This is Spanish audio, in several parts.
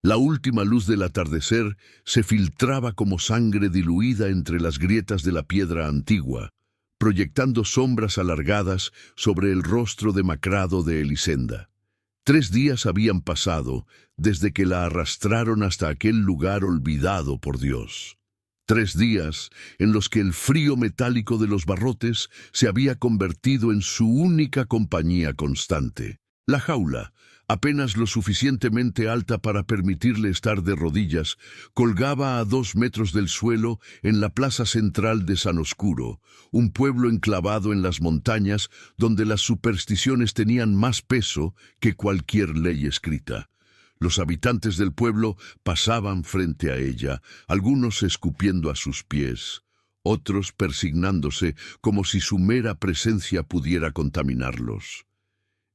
La última luz del atardecer se filtraba como sangre diluida entre las grietas de la piedra antigua, proyectando sombras alargadas sobre el rostro demacrado de Elisenda. 3 días habían pasado desde que la arrastraron hasta aquel lugar olvidado por Dios. 3 días en los que el frío metálico de los barrotes se había convertido en su única compañía constante. La jaula, apenas lo suficientemente alta para permitirle estar de rodillas, colgaba a 2 metros del suelo en la plaza central de San Oscuro, un pueblo enclavado en las montañas donde las supersticiones tenían más peso que cualquier ley escrita. Los habitantes del pueblo pasaban frente a ella, algunos escupiendo a sus pies, otros persignándose como si su mera presencia pudiera contaminarlos.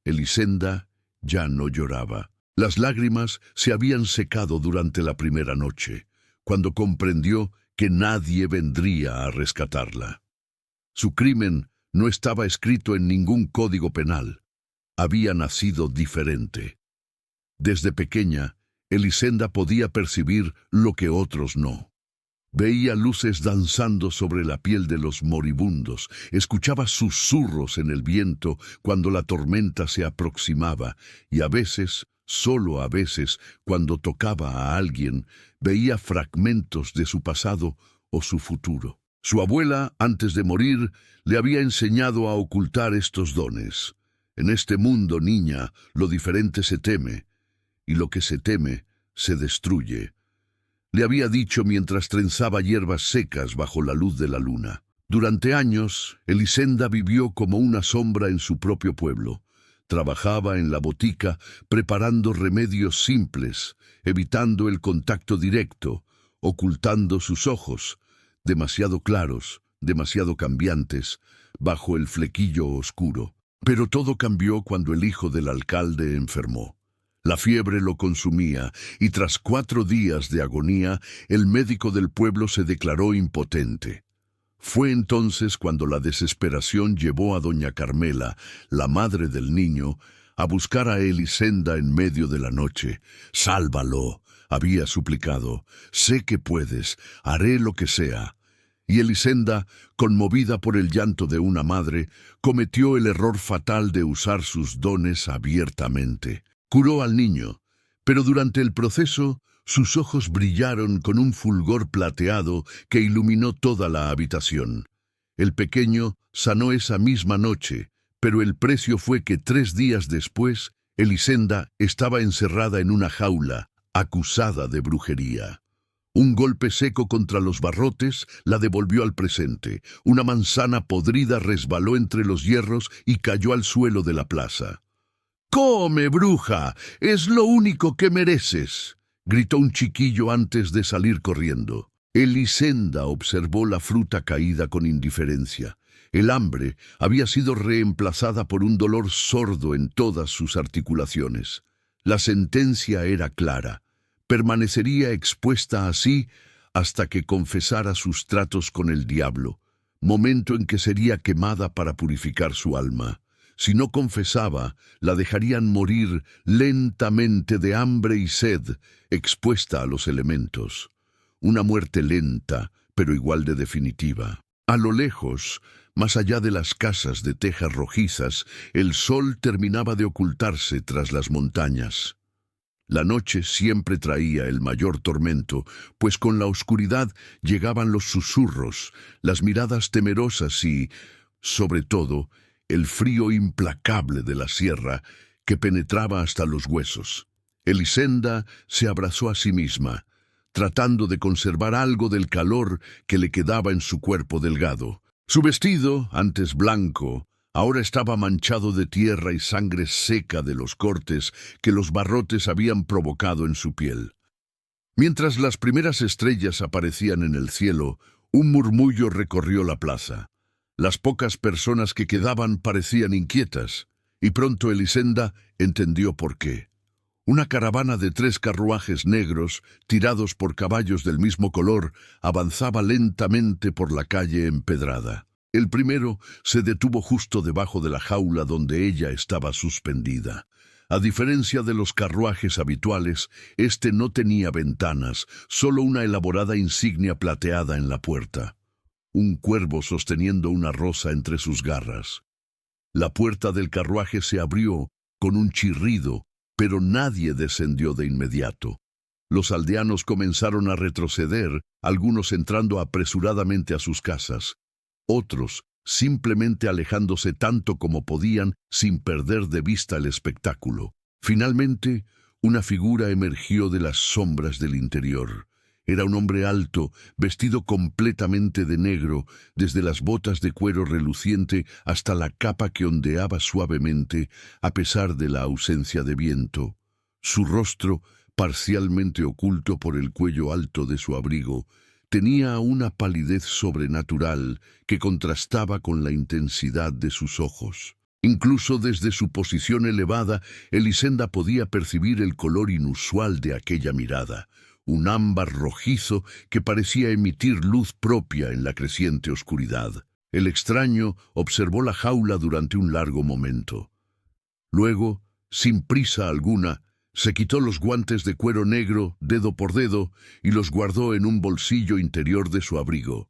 Elisenda ya no lloraba. Las lágrimas se habían secado durante la primera noche, cuando comprendió que nadie vendría a rescatarla. Su crimen no estaba escrito en ningún código penal. Había nacido diferente. Desde pequeña, Elisenda podía percibir lo que otros no. Veía luces danzando sobre la piel de los moribundos, escuchaba susurros en el viento cuando la tormenta se aproximaba, y a veces, solo a veces, cuando tocaba a alguien, veía fragmentos de su pasado o su futuro. Su abuela, antes de morir, le había enseñado a ocultar estos dones. En este mundo, niña, lo diferente se teme, y lo que se teme se destruye. Le había dicho mientras trenzaba hierbas secas bajo la luz de la luna. Durante años, Elisenda vivió como una sombra en su propio pueblo. Trabajaba en la botica preparando remedios simples, evitando el contacto directo, ocultando sus ojos, demasiado claros, demasiado cambiantes, bajo el flequillo oscuro. Pero todo cambió cuando el hijo del alcalde enfermó. La fiebre lo consumía, y tras 4 días de agonía, el médico del pueblo se declaró impotente. Fue entonces cuando la desesperación llevó a doña Carmela, la madre del niño, a buscar a Elisenda en medio de la noche. «Sálvalo», había suplicado. «Sé que puedes, haré lo que sea». Y Elisenda, conmovida por el llanto de una madre, cometió el error fatal de usar sus dones abiertamente. Curó al niño, pero durante el proceso sus ojos brillaron con un fulgor plateado que iluminó toda la habitación. El pequeño sanó esa misma noche, pero el precio fue que 3 días después, Elisenda estaba encerrada en una jaula, acusada de brujería. Un golpe seco contra los barrotes la devolvió al presente. Una manzana podrida resbaló entre los hierros y cayó al suelo de la plaza. «¡Come, bruja! ¡Es lo único que mereces!», gritó un chiquillo antes de salir corriendo. Elisenda observó la fruta caída con indiferencia. El hambre había sido reemplazada por un dolor sordo en todas sus articulaciones. La sentencia era clara. Permanecería expuesta así hasta que confesara sus tratos con el diablo, momento en que sería quemada para purificar su alma. Si no confesaba, la dejarían morir lentamente de hambre y sed, expuesta a los elementos. Una muerte lenta, pero igual de definitiva. A lo lejos, más allá de las casas de tejas rojizas, el sol terminaba de ocultarse tras las montañas. La noche siempre traía el mayor tormento, pues con la oscuridad llegaban los susurros, las miradas temerosas y, sobre todo, el frío implacable de la sierra que penetraba hasta los huesos. Elisenda se abrazó a sí misma, tratando de conservar algo del calor que le quedaba en su cuerpo delgado. Su vestido, antes blanco, ahora estaba manchado de tierra y sangre seca de los cortes que los barrotes habían provocado en su piel. Mientras las primeras estrellas aparecían en el cielo, un murmullo recorrió la plaza. Las pocas personas que quedaban parecían inquietas, y pronto Elisenda entendió por qué. Una caravana de 3 carruajes negros, tirados por caballos del mismo color, avanzaba lentamente por la calle empedrada. El primero se detuvo justo debajo de la jaula donde ella estaba suspendida. A diferencia de los carruajes habituales, este no tenía ventanas, solo una elaborada insignia plateada en la puerta. Un cuervo sosteniendo una rosa entre sus garras. La puerta del carruaje se abrió con un chirrido, pero nadie descendió de inmediato. Los aldeanos comenzaron a retroceder, algunos entrando apresuradamente a sus casas, otros simplemente alejándose tanto como podían sin perder de vista el espectáculo. Finalmente, una figura emergió de las sombras del interior. Era un hombre alto, vestido completamente de negro, desde las botas de cuero reluciente hasta la capa que ondeaba suavemente a pesar de la ausencia de viento. Su rostro, parcialmente oculto por el cuello alto de su abrigo, tenía una palidez sobrenatural que contrastaba con la intensidad de sus ojos. Incluso desde su posición elevada, Elisenda podía percibir el color inusual de aquella mirada, un ámbar rojizo que parecía emitir luz propia en la creciente oscuridad. El extraño observó la jaula durante un largo momento. Luego, sin prisa alguna, se quitó los guantes de cuero negro, dedo por dedo, y los guardó en un bolsillo interior de su abrigo.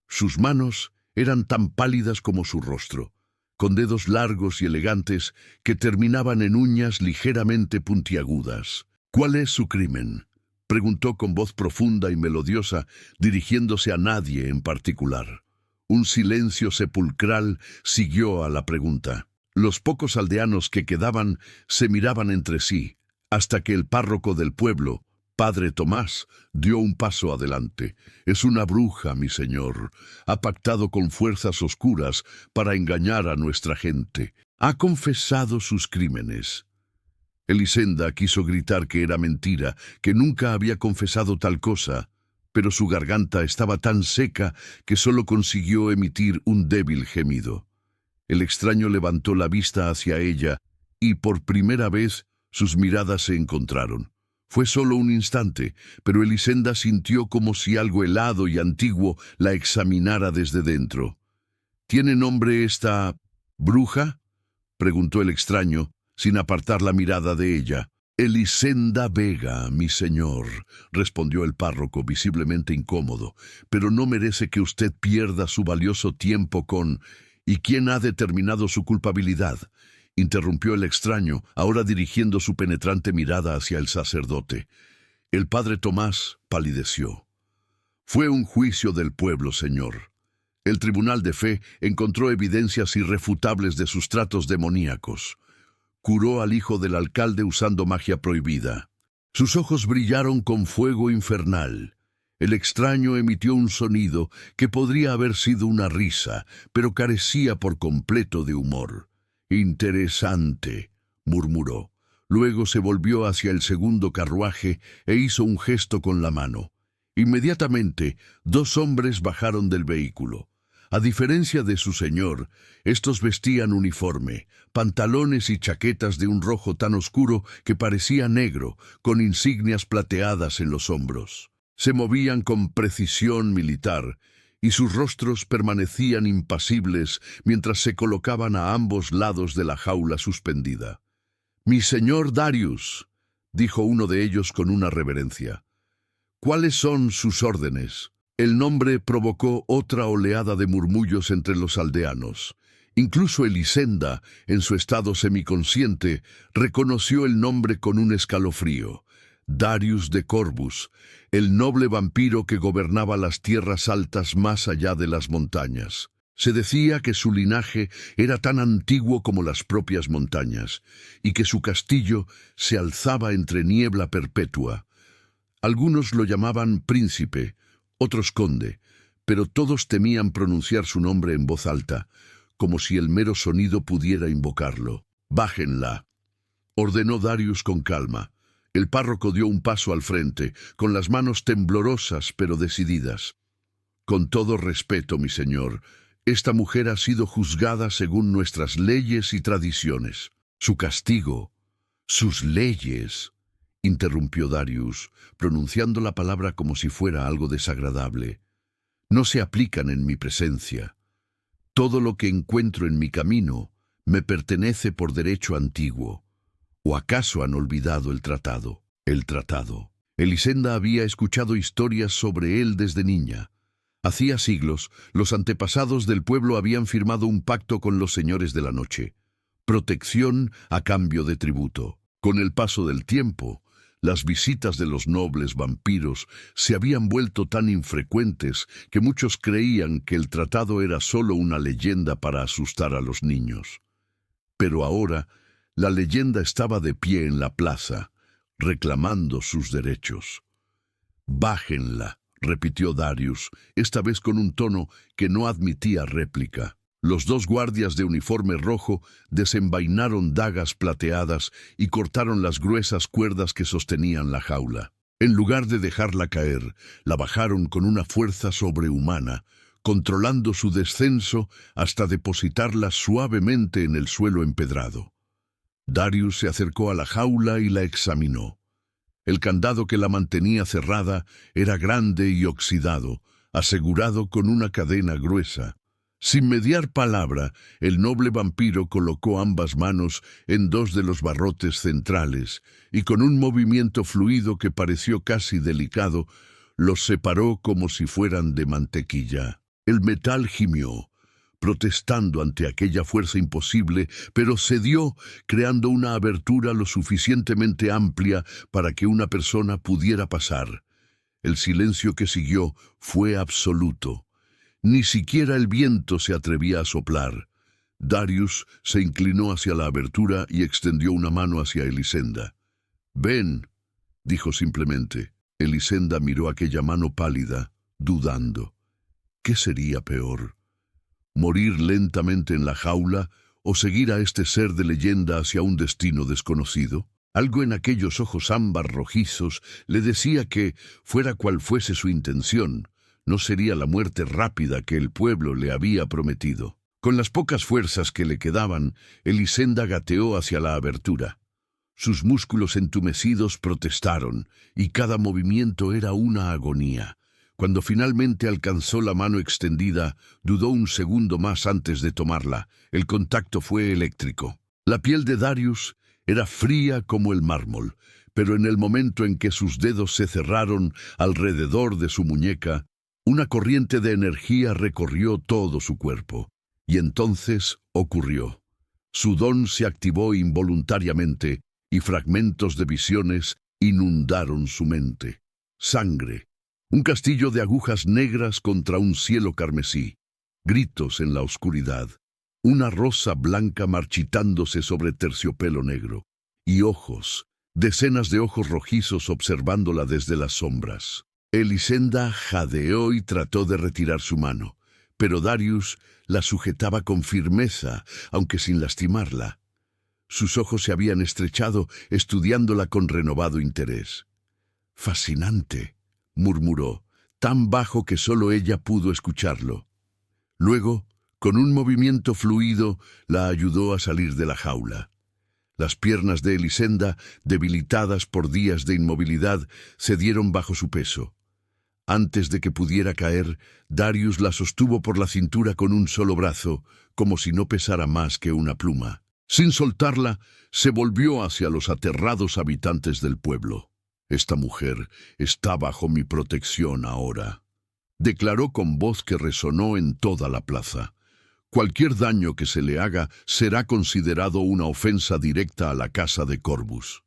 Sus manos eran tan pálidas como su rostro, con dedos largos y elegantes que terminaban en uñas ligeramente puntiagudas. «¿Cuál es su crimen?», preguntó con voz profunda y melodiosa, dirigiéndose a nadie en particular. Un silencio sepulcral siguió a la pregunta. Los pocos aldeanos que quedaban se miraban entre sí, hasta que el párroco del pueblo, Padre Tomás, dio un paso adelante. «Es una bruja, mi señor. Ha pactado con fuerzas oscuras para engañar a nuestra gente. Ha confesado sus crímenes». Elisenda quiso gritar que era mentira, que nunca había confesado tal cosa, pero su garganta estaba tan seca que solo consiguió emitir un débil gemido. El extraño levantó la vista hacia ella y por primera vez sus miradas se encontraron. Fue solo un instante, pero Elisenda sintió como si algo helado y antiguo la examinara desde dentro. «¿Tiene nombre esta bruja?», preguntó el extraño, sin apartar la mirada de ella. «Elisenda Vega, mi señor», respondió el párroco visiblemente incómodo, «pero no merece que usted pierda su valioso tiempo con... ¿Y quién ha determinado su culpabilidad?», interrumpió el extraño, ahora dirigiendo su penetrante mirada hacia el sacerdote. El padre Tomás palideció. «Fue un juicio del pueblo, señor. El tribunal de fe encontró evidencias irrefutables de sus tratos demoníacos. Curó al hijo del alcalde usando magia prohibida. Sus ojos brillaron con fuego infernal. El extraño emitió un sonido que podría haber sido una risa, pero carecía por completo de humor. «Interesante», murmuró. Luego se volvió hacia el segundo carruaje e hizo un gesto con la mano. Inmediatamente, dos hombres bajaron del vehículo. A diferencia de su señor, estos vestían uniforme, pantalones y chaquetas de un rojo tan oscuro que parecía negro, con insignias plateadas en los hombros. Se movían con precisión militar, y sus rostros permanecían impasibles mientras se colocaban a ambos lados de la jaula suspendida. «Mi señor Darius», dijo uno de ellos con una reverencia. «¿Cuáles son sus órdenes?». El nombre provocó otra oleada de murmullos entre los aldeanos. Incluso Elisenda, en su estado semiconsciente, reconoció el nombre con un escalofrío. Darius de Corbus, el noble vampiro que gobernaba las tierras altas más allá de las montañas. Se decía que su linaje era tan antiguo como las propias montañas, y que su castillo se alzaba entre niebla perpetua. Algunos lo llamaban príncipe, otros conde, pero todos temían pronunciar su nombre en voz alta, como si el mero sonido pudiera invocarlo. «Bájenla», ordenó Darius con calma. El párroco dio un paso al frente, con las manos temblorosas pero decididas. «Con todo respeto, mi señor, esta mujer ha sido juzgada según nuestras leyes y tradiciones. Su castigo, sus leyes», interrumpió Darius, pronunciando la palabra como si fuera algo desagradable, «no se aplican en mi presencia. Todo lo que encuentro en mi camino me pertenece por derecho antiguo. ¿O acaso han olvidado el tratado? El tratado. Elisenda había escuchado historias sobre él desde niña. Hacía siglos, los antepasados del pueblo habían firmado un pacto con los señores de la noche. Protección a cambio de tributo. Con el paso del tiempo, las visitas de los nobles vampiros se habían vuelto tan infrecuentes que muchos creían que el tratado era solo una leyenda para asustar a los niños. Pero ahora, la leyenda estaba de pie en la plaza, reclamando sus derechos. «Bájenla», repitió Darius, esta vez con un tono que no admitía réplica. Los dos guardias de uniforme rojo desenvainaron dagas plateadas y cortaron las gruesas cuerdas que sostenían la jaula. En lugar de dejarla caer, la bajaron con una fuerza sobrehumana, controlando su descenso hasta depositarla suavemente en el suelo empedrado. Darius se acercó a la jaula y la examinó. El candado que la mantenía cerrada era grande y oxidado, asegurado con una cadena gruesa. Sin mediar palabra, el noble vampiro colocó ambas manos en dos de los barrotes centrales y con un movimiento fluido que pareció casi delicado, los separó como si fueran de mantequilla. El metal gimió, protestando ante aquella fuerza imposible, pero cedió, creando una abertura lo suficientemente amplia para que una persona pudiera pasar. El silencio que siguió fue absoluto. Ni siquiera el viento se atrevía a soplar. Darius se inclinó hacia la abertura y extendió una mano hacia Elisenda. «Ven», dijo simplemente. Elisenda miró aquella mano pálida, dudando. ¿Qué sería peor? ¿Morir lentamente en la jaula o seguir a este ser de leyenda hacia un destino desconocido? Algo en aquellos ojos ámbar rojizos le decía que, fuera cual fuese su intención, no sería la muerte rápida que el pueblo le había prometido. Con las pocas fuerzas que le quedaban, Elisenda gateó hacia la abertura. Sus músculos entumecidos protestaron, y cada movimiento era una agonía. Cuando finalmente alcanzó la mano extendida, dudó un segundo más antes de tomarla. El contacto fue eléctrico. La piel de Darius era fría como el mármol, pero en el momento en que sus dedos se cerraron alrededor de su muñeca, una corriente de energía recorrió todo su cuerpo. Y entonces ocurrió. Su don se activó involuntariamente y fragmentos de visiones inundaron su mente. Sangre. Un castillo de agujas negras contra un cielo carmesí. Gritos en la oscuridad. Una rosa blanca marchitándose sobre terciopelo negro. Y ojos. Decenas de ojos rojizos observándola desde las sombras. Elisenda jadeó y trató de retirar su mano, pero Darius la sujetaba con firmeza, aunque sin lastimarla. Sus ojos se habían estrechado, estudiándola con renovado interés. «Fascinante», murmuró, tan bajo que solo ella pudo escucharlo. Luego, con un movimiento fluido, la ayudó a salir de la jaula. Las piernas de Elisenda, debilitadas por días de inmovilidad, cedieron bajo su peso. Antes de que pudiera caer, Darius la sostuvo por la cintura con un solo brazo, como si no pesara más que una pluma. Sin soltarla, se volvió hacia los aterrados habitantes del pueblo. «Esta mujer está bajo mi protección ahora», declaró con voz que resonó en toda la plaza. «Cualquier daño que se le haga será considerado una ofensa directa a la casa de Corvus».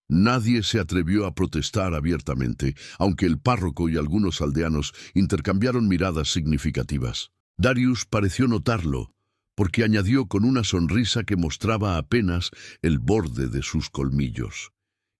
Nadie se atrevió a protestar abiertamente, aunque el párroco y algunos aldeanos intercambiaron miradas significativas. Darius pareció notarlo, porque añadió con una sonrisa que mostraba apenas el borde de sus colmillos.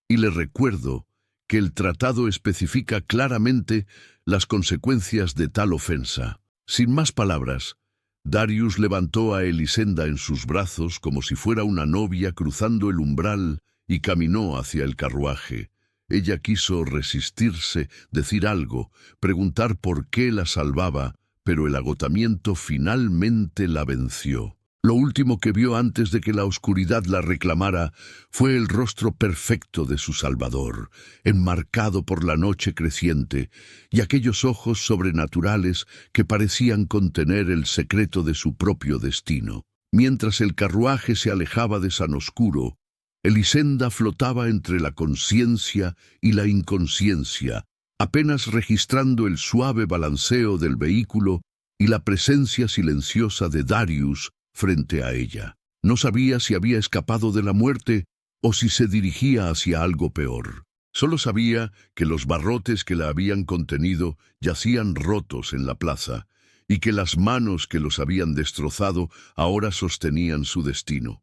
«Y le recuerdo que el tratado especifica claramente las consecuencias de tal ofensa». Sin más palabras, Darius levantó a Elisenda en sus brazos como si fuera una novia cruzando el umbral y caminó hacia el carruaje. Ella quiso resistirse, decir algo, preguntar por qué la salvaba, pero el agotamiento finalmente la venció. Lo último que vio antes de que la oscuridad la reclamara fue el rostro perfecto de su Salvador, enmarcado por la noche creciente, y aquellos ojos sobrenaturales que parecían contener el secreto de su propio destino. Mientras el carruaje se alejaba de San Oscuro, Elisenda flotaba entre la conciencia y la inconsciencia, apenas registrando el suave balanceo del vehículo y la presencia silenciosa de Darius frente a ella. No sabía si había escapado de la muerte o si se dirigía hacia algo peor. Solo sabía que los barrotes que la habían contenido yacían rotos en la plaza y que las manos que los habían destrozado ahora sostenían su destino.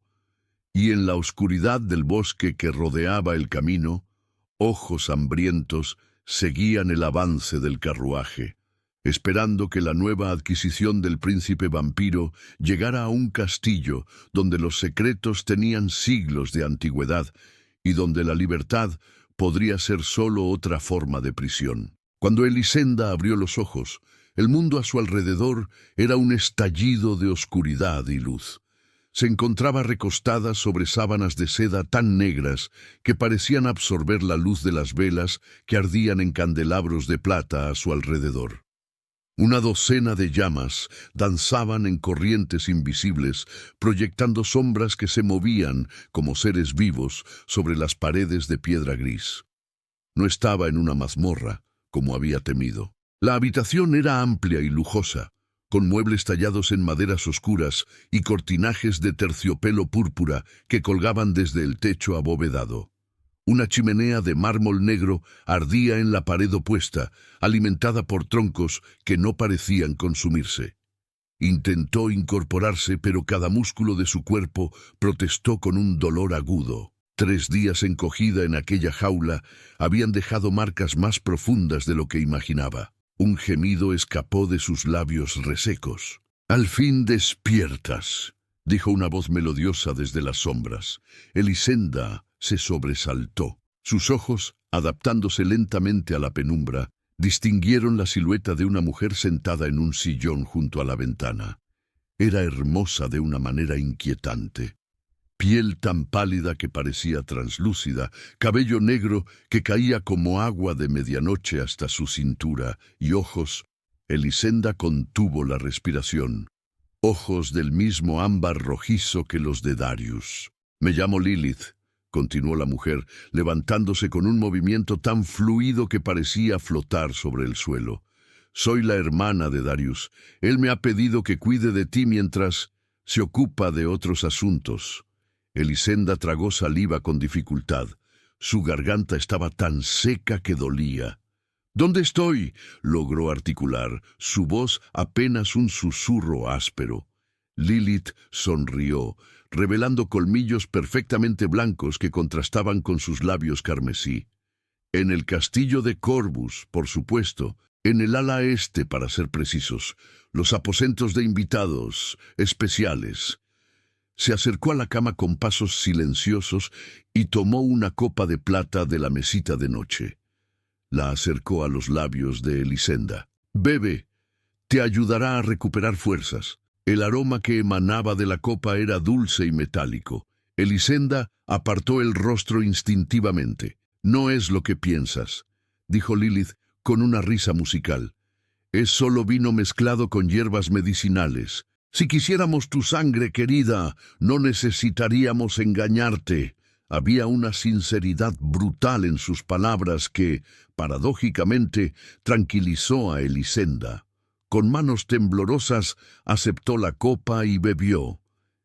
Y en la oscuridad del bosque que rodeaba el camino, ojos hambrientos seguían el avance del carruaje, esperando que la nueva adquisición del príncipe vampiro llegara a un castillo donde los secretos tenían siglos de antigüedad y donde la libertad podría ser solo otra forma de prisión. Cuando Elisenda abrió los ojos, el mundo a su alrededor era un estallido de oscuridad y luz. Se encontraba recostada sobre sábanas de seda tan negras que parecían absorber la luz de las velas que ardían en candelabros de plata a su alrededor. Una docena de llamas danzaban en corrientes invisibles, proyectando sombras que se movían como seres vivos sobre las paredes de piedra gris. No estaba en una mazmorra, como había temido. La habitación era amplia y lujosa, con muebles tallados en maderas oscuras y cortinajes de terciopelo púrpura que colgaban desde el techo abovedado. Una chimenea de mármol negro ardía en la pared opuesta, alimentada por troncos que no parecían consumirse. Intentó incorporarse, pero cada músculo de su cuerpo protestó con un dolor agudo. 3 días encogida en aquella jaula habían dejado marcas más profundas de lo que imaginaba. Un gemido escapó de sus labios resecos. «Al fin despiertas», dijo una voz melodiosa desde las sombras. Elisenda se sobresaltó. Sus ojos, adaptándose lentamente a la penumbra, distinguieron la silueta de una mujer sentada en un sillón junto a la ventana. Era hermosa de una manera inquietante. Piel tan pálida que parecía translúcida, cabello negro que caía como agua de medianoche hasta su cintura, y ojos. Elisenda contuvo la respiración. Ojos del mismo ámbar rojizo que los de Darius. «Me llamo Lilith», continuó la mujer, levantándose con un movimiento tan fluido que parecía flotar sobre el suelo. «Soy la hermana de Darius. Él me ha pedido que cuide de ti mientras se ocupa de otros asuntos». Elisenda tragó saliva con dificultad. Su garganta estaba tan seca que dolía. «¿Dónde estoy?», logró articular, su voz apenas un susurro áspero. Lilith sonrió, revelando colmillos perfectamente blancos que contrastaban con sus labios carmesí. «En el castillo de Corvus, por supuesto, en el ala este, para ser precisos, los aposentos de invitados especiales». Se acercó a la cama con pasos silenciosos y tomó una copa de plata de la mesita de noche. La acercó a los labios de Elisenda. «Bebe, te ayudará a recuperar fuerzas». El aroma que emanaba de la copa era dulce y metálico. Elisenda apartó el rostro instintivamente. «No es lo que piensas», dijo Lilith con una risa musical. «Es solo vino mezclado con hierbas medicinales. Si quisiéramos tu sangre, querida, no necesitaríamos engañarte». Había una sinceridad brutal en sus palabras que, paradójicamente, tranquilizó a Elisenda. Con manos temblorosas aceptó la copa y bebió.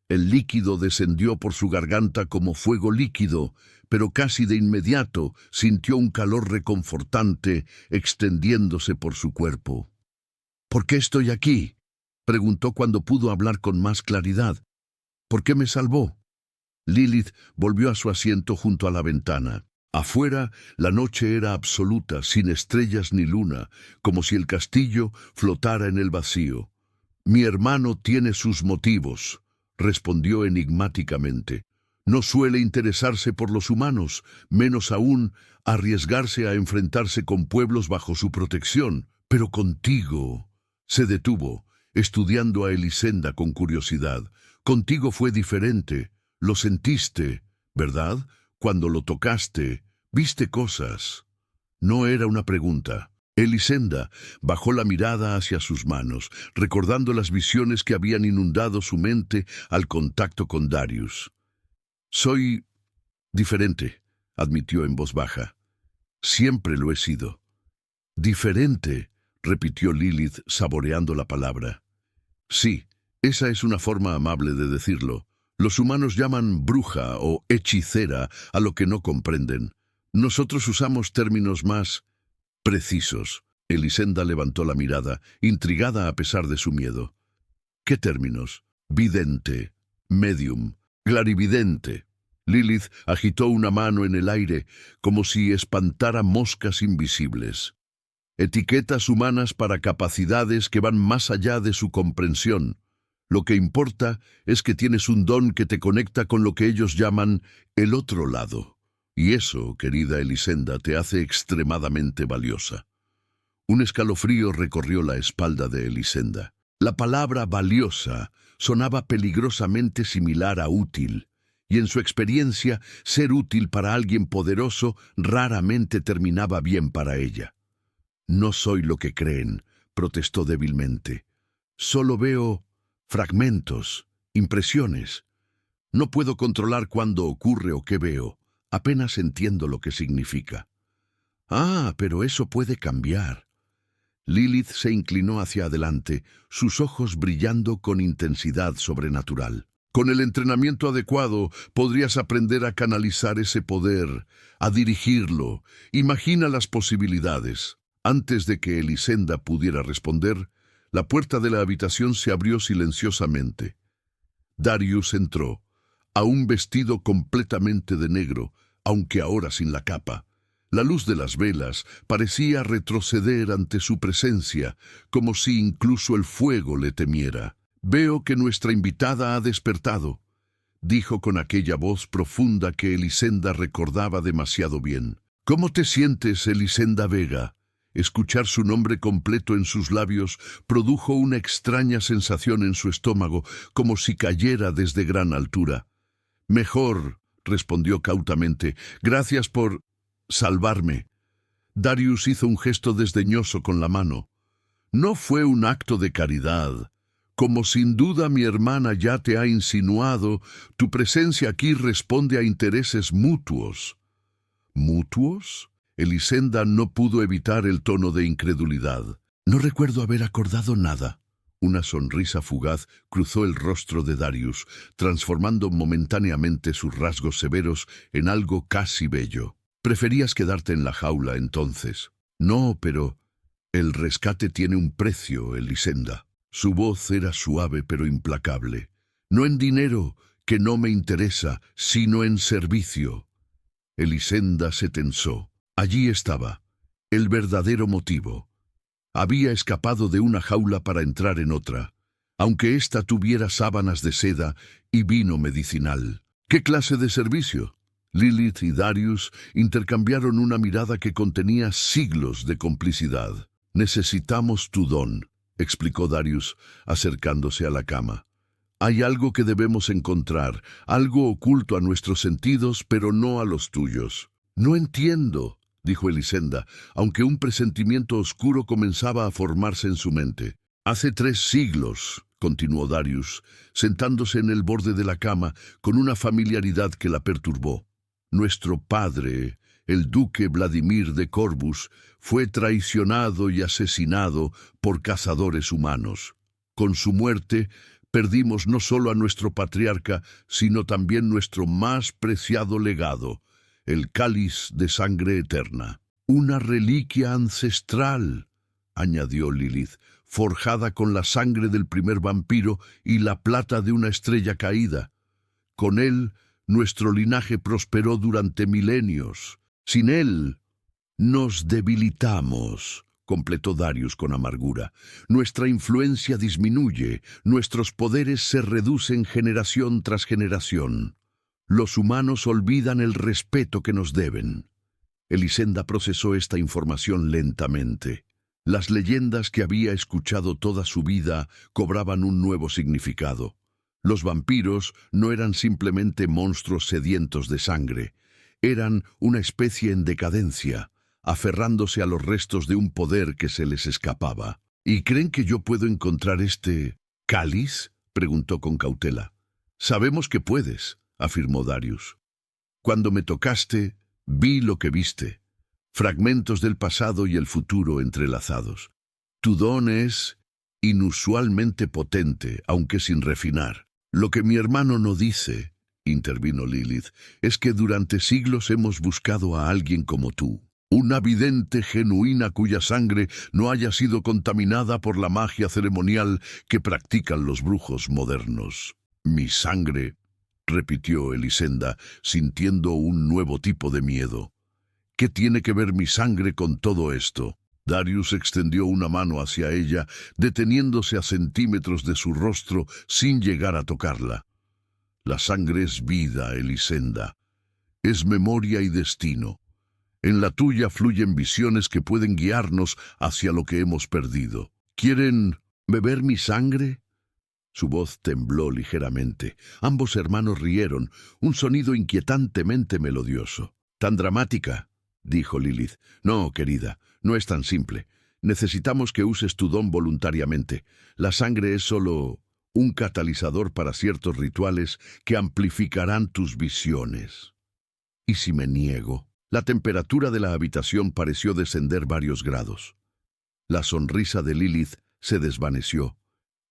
El líquido descendió por su garganta como fuego líquido, pero casi de inmediato sintió un calor reconfortante extendiéndose por su cuerpo. «¿Por qué estoy aquí?», preguntó cuando pudo hablar con más claridad. «¿Por qué me salvó?». Lilith volvió a su asiento junto a la ventana. Afuera, la noche era absoluta, sin estrellas ni luna, como si el castillo flotara en el vacío. «Mi hermano tiene sus motivos», respondió enigmáticamente. «No suele interesarse por los humanos, menos aún arriesgarse a enfrentarse con pueblos bajo su protección. Pero contigo…». Se detuvo, estudiando a Elisenda con curiosidad. «Contigo fue diferente. Lo sentiste, ¿verdad? Cuando lo tocaste, viste cosas». No era una pregunta. Elisenda bajó la mirada hacia sus manos, recordando las visiones que habían inundado su mente al contacto con Darius. «Soy Diferente, admitió en voz baja. Siempre lo he sido. Diferente, repitió Lilith, saboreando la palabra. Sí, esa es una forma amable de decirlo. Los humanos llaman bruja o hechicera a lo que no comprenden. Nosotros usamos términos más precisos. Elisenda levantó la mirada, intrigada a pesar de su miedo. ¿Qué términos? Vidente, medium, clarividente. Lilith agitó una mano en el aire, como si espantara moscas invisibles. Etiquetas humanas para capacidades que van más allá de su comprensión. Lo que importa es que tienes un don que te conecta con lo que ellos llaman el otro lado. Y eso, querida Elisenda, te hace extremadamente valiosa. Un escalofrío recorrió la espalda de Elisenda. La palabra valiosa sonaba peligrosamente similar a útil, y en su experiencia, ser útil para alguien poderoso raramente terminaba bien para ella. No soy lo que creen, protestó débilmente. Solo veo fragmentos, impresiones. No puedo controlar cuándo ocurre o qué veo. Apenas entiendo lo que significa. Ah, pero eso puede cambiar. Lilith se inclinó hacia adelante, sus ojos brillando con intensidad sobrenatural. Con el entrenamiento adecuado, podrías aprender a canalizar ese poder, a dirigirlo. Imagina las posibilidades. Antes de que Elisenda pudiera responder, la puerta de la habitación se abrió silenciosamente. Darius entró, aún vestido completamente de negro, aunque ahora sin la capa. La luz de las velas parecía retroceder ante su presencia, como si incluso el fuego le temiera. «Veo que nuestra invitada ha despertado», dijo con aquella voz profunda que Elisenda recordaba demasiado bien. «¿Cómo te sientes, Elisenda Vega?» Escuchar su nombre completo en sus labios produjo una extraña sensación en su estómago, como si cayera desde gran altura. «Mejor», respondió cautamente. «Gracias por salvarme». Darius hizo un gesto desdeñoso con la mano. «No fue un acto de caridad. Como sin duda mi hermana ya te ha insinuado, tu presencia aquí responde a intereses mutuos». ¿Mutuos? Elisenda no pudo evitar el tono de incredulidad. «No recuerdo haber acordado nada». Una sonrisa fugaz cruzó el rostro de Darius, transformando momentáneamente sus rasgos severos en algo casi bello. «Preferías quedarte en la jaula entonces». «No, pero el rescate tiene un precio, Elisenda». Su voz era suave pero implacable. «No en dinero, que no me interesa, sino en servicio». Elisenda se tensó. Allí estaba, el verdadero motivo. Había escapado de una jaula para entrar en otra, aunque ésta tuviera sábanas de seda y vino medicinal. ¿Qué clase de servicio? Lilith y Darius intercambiaron una mirada que contenía siglos de complicidad. «Necesitamos tu don», explicó Darius, acercándose a la cama. «Hay algo que debemos encontrar, algo oculto a nuestros sentidos, pero no a los tuyos». «No entiendo», dijo Elisenda, aunque un presentimiento oscuro comenzaba a formarse en su mente. «Hace 3 siglos», continuó Darius, sentándose en el borde de la cama con una familiaridad que la perturbó. «Nuestro padre, el duque Vladimir de Corvus, fue traicionado y asesinado por cazadores humanos. Con su muerte, perdimos no solo a nuestro patriarca, sino también nuestro más preciado legado, el cáliz de sangre eterna. Una reliquia ancestral», añadió Lilith, «forjada con la sangre del primer vampiro y la plata de una estrella caída. Con él, nuestro linaje prosperó durante milenios. Sin él, nos debilitamos», completó Darius con amargura. «Nuestra influencia disminuye, nuestros poderes se reducen generación tras generación. Los humanos olvidan el respeto que nos deben». Elisenda procesó esta información lentamente. Las leyendas que había escuchado toda su vida cobraban un nuevo significado. Los vampiros no eran simplemente monstruos sedientos de sangre. Eran una especie en decadencia, aferrándose a los restos de un poder que se les escapaba. «¿Y creen que yo puedo encontrar este cáliz?», preguntó con cautela. «Sabemos que puedes», afirmó Darius. Cuando me tocaste, vi lo que viste, fragmentos del pasado y el futuro entrelazados. Tu don es inusualmente potente, aunque sin refinar. Lo que mi hermano no dice, intervino Lilith, es que durante siglos hemos buscado a alguien como tú. Una vidente genuina cuya sangre no haya sido contaminada por la magia ceremonial que practican los brujos modernos. Mi sangre, repitió Elisenda, sintiendo un nuevo tipo de miedo. ¿Qué tiene que ver mi sangre con todo esto? Darius extendió una mano hacia ella, deteniéndose a centímetros de su rostro sin llegar a tocarla. La sangre es vida, Elisenda. Es memoria y destino. En la tuya fluyen visiones que pueden guiarnos hacia lo que hemos perdido. ¿Quieren beber mi sangre? Su voz tembló ligeramente. Ambos hermanos rieron, un sonido inquietantemente melodioso. «¿Tan dramática?», dijo Lilith. «No, querida, no es tan simple. Necesitamos que uses tu don voluntariamente. La sangre es solo un catalizador para ciertos rituales que amplificarán tus visiones». «¿Y si me niego?». La temperatura de la habitación pareció descender varios grados. La sonrisa de Lilith se desvaneció,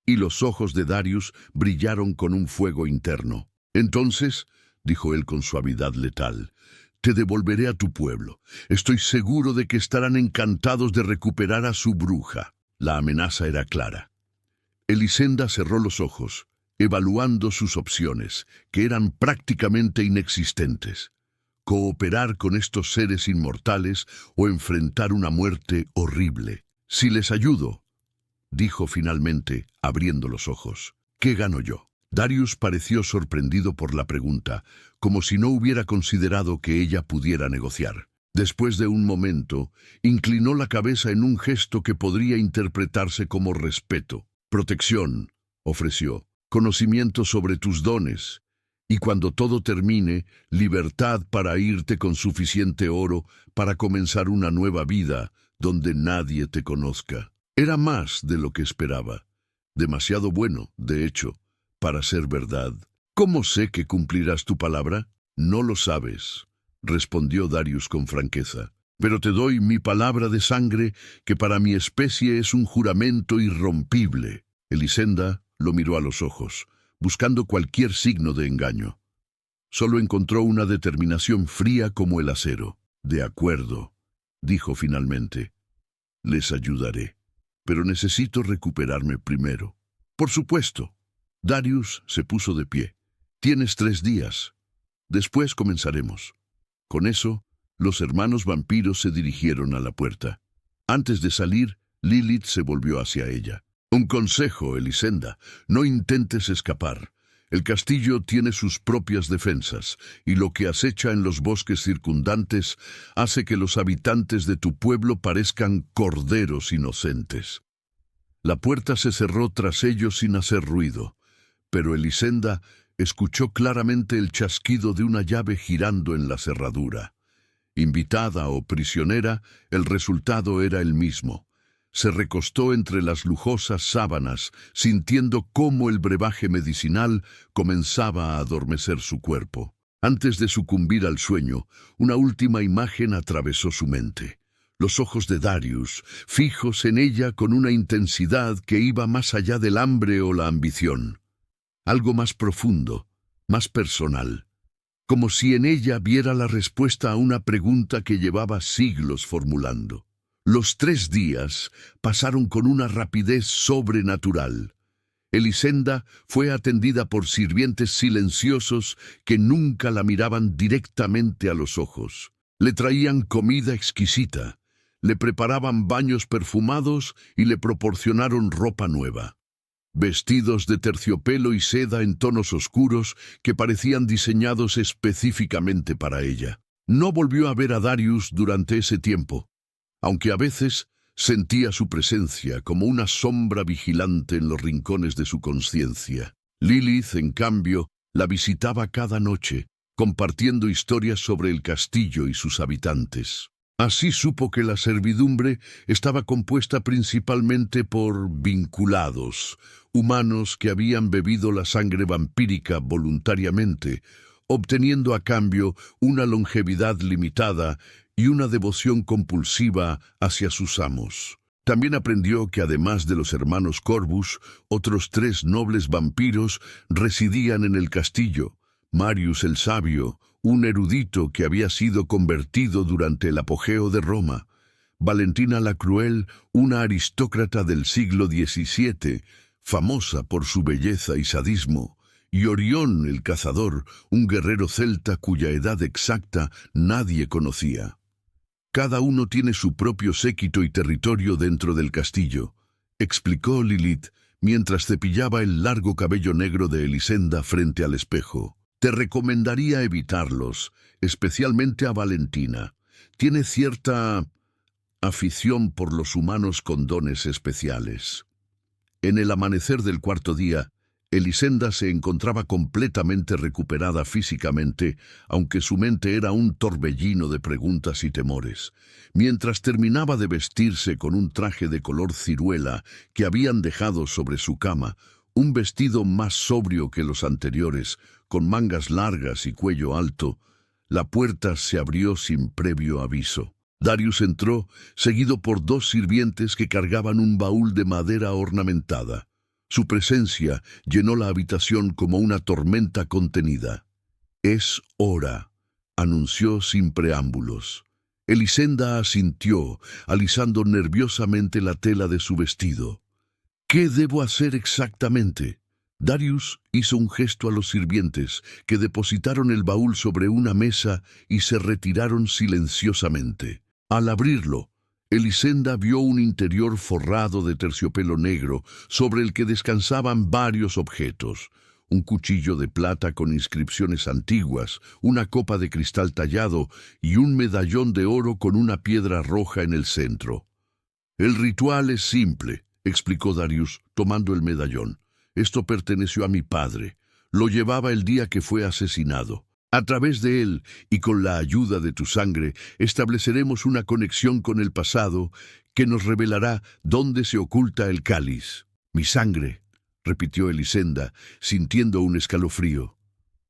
y los ojos de Darius brillaron con un fuego interno. «Entonces», dijo él con suavidad letal, «te devolveré a tu pueblo. Estoy seguro de que estarán encantados de recuperar a su bruja». La amenaza era clara. Elisenda cerró los ojos, evaluando sus opciones, que eran prácticamente inexistentes. Cooperar con estos seres inmortales o enfrentar una muerte horrible. «Si les ayudo», dijo finalmente, abriendo los ojos, «¿qué gano yo?». Darius pareció sorprendido por la pregunta, como si no hubiera considerado que ella pudiera negociar. Después de un momento, inclinó la cabeza en un gesto que podría interpretarse como respeto. «Protección», ofreció, «conocimiento sobre tus dones, y cuando todo termine, libertad para irte con suficiente oro para comenzar una nueva vida donde nadie te conozca». Era más de lo que esperaba. Demasiado bueno, de hecho, para ser verdad. «¿Cómo sé que cumplirás tu palabra?». «No lo sabes», respondió Darius con franqueza. «Pero te doy mi palabra de sangre, que para mi especie es un juramento irrompible». Elisenda lo miró a los ojos, buscando cualquier signo de engaño. Solo encontró una determinación fría como el acero. «De acuerdo», dijo finalmente. «Les ayudaré. Pero necesito recuperarme primero». «Por supuesto». Darius se puso de pie. «Tienes 3 días. Después comenzaremos». Con eso, los hermanos vampiros se dirigieron a la puerta. Antes de salir, Lilith se volvió hacia ella. «Un consejo, Elisenda. No intentes escapar. El castillo tiene sus propias defensas, y lo que acecha en los bosques circundantes hace que los habitantes de tu pueblo parezcan corderos inocentes». La puerta se cerró tras ellos sin hacer ruido, pero Elisenda escuchó claramente el chasquido de una llave girando en la cerradura. Invitada o prisionera, el resultado era el mismo. Se recostó entre las lujosas sábanas, sintiendo cómo el brebaje medicinal comenzaba a adormecer su cuerpo. Antes de sucumbir al sueño, una última imagen atravesó su mente. Los ojos de Darius, fijos en ella con una intensidad que iba más allá del hambre o la ambición. Algo más profundo, más personal. Como si en ella viera la respuesta a una pregunta que llevaba siglos formulando. Los 3 días pasaron con una rapidez sobrenatural. Elisenda fue atendida por sirvientes silenciosos que nunca la miraban directamente a los ojos. Le traían comida exquisita, le preparaban baños perfumados y le proporcionaron ropa nueva. Vestidos de terciopelo y seda en tonos oscuros que parecían diseñados específicamente para ella. No volvió a ver a Darius durante ese tiempo, aunque a veces sentía su presencia como una sombra vigilante en los rincones de su conciencia. Lilith, en cambio, la visitaba cada noche, compartiendo historias sobre el castillo y sus habitantes. Así supo que la servidumbre estaba compuesta principalmente por vinculados, humanos que habían bebido la sangre vampírica voluntariamente obteniendo a cambio una longevidad limitada y una devoción compulsiva hacia sus amos. También aprendió que además de los hermanos Corvus, otros 3 nobles vampiros residían en el castillo. Marius el Sabio, un erudito que había sido convertido durante el apogeo de Roma; Valentina la Cruel, una aristócrata del siglo XVII, famosa por su belleza y sadismo; y Orión el Cazador, un guerrero celta cuya edad exacta nadie conocía. «Cada uno tiene su propio séquito y territorio dentro del castillo», explicó Lilith, mientras cepillaba el largo cabello negro de Elisenda frente al espejo. «Te recomendaría evitarlos, especialmente a Valentina. Tiene cierta afición por los humanos con dones especiales». En el amanecer del 4.º día, Elisenda se encontraba completamente recuperada físicamente, aunque su mente era un torbellino de preguntas y temores. Mientras terminaba de vestirse con un traje de color ciruela que habían dejado sobre su cama, un vestido más sobrio que los anteriores, con mangas largas y cuello alto, la puerta se abrió sin previo aviso. Darius entró, seguido por 2 sirvientes que cargaban un baúl de madera ornamentada. Su presencia llenó la habitación como una tormenta contenida. «Es hora», anunció sin preámbulos. Elisenda asintió, alisando nerviosamente la tela de su vestido. «¿Qué debo hacer exactamente?». Darius hizo un gesto a los sirvientes, que depositaron el baúl sobre una mesa y se retiraron silenciosamente. Al abrirlo, Elisenda vio un interior forrado de terciopelo negro, sobre el que descansaban varios objetos: un cuchillo de plata con inscripciones antiguas, una copa de cristal tallado y un medallón de oro con una piedra roja en el centro. «El ritual es simple», explicó Darius, tomando el medallón. «Esto perteneció a mi padre. Lo llevaba el día que fue asesinado. A través de él, y con la ayuda de tu sangre, estableceremos una conexión con el pasado que nos revelará dónde se oculta el cáliz». «Mi sangre», repitió Elisenda, sintiendo un escalofrío.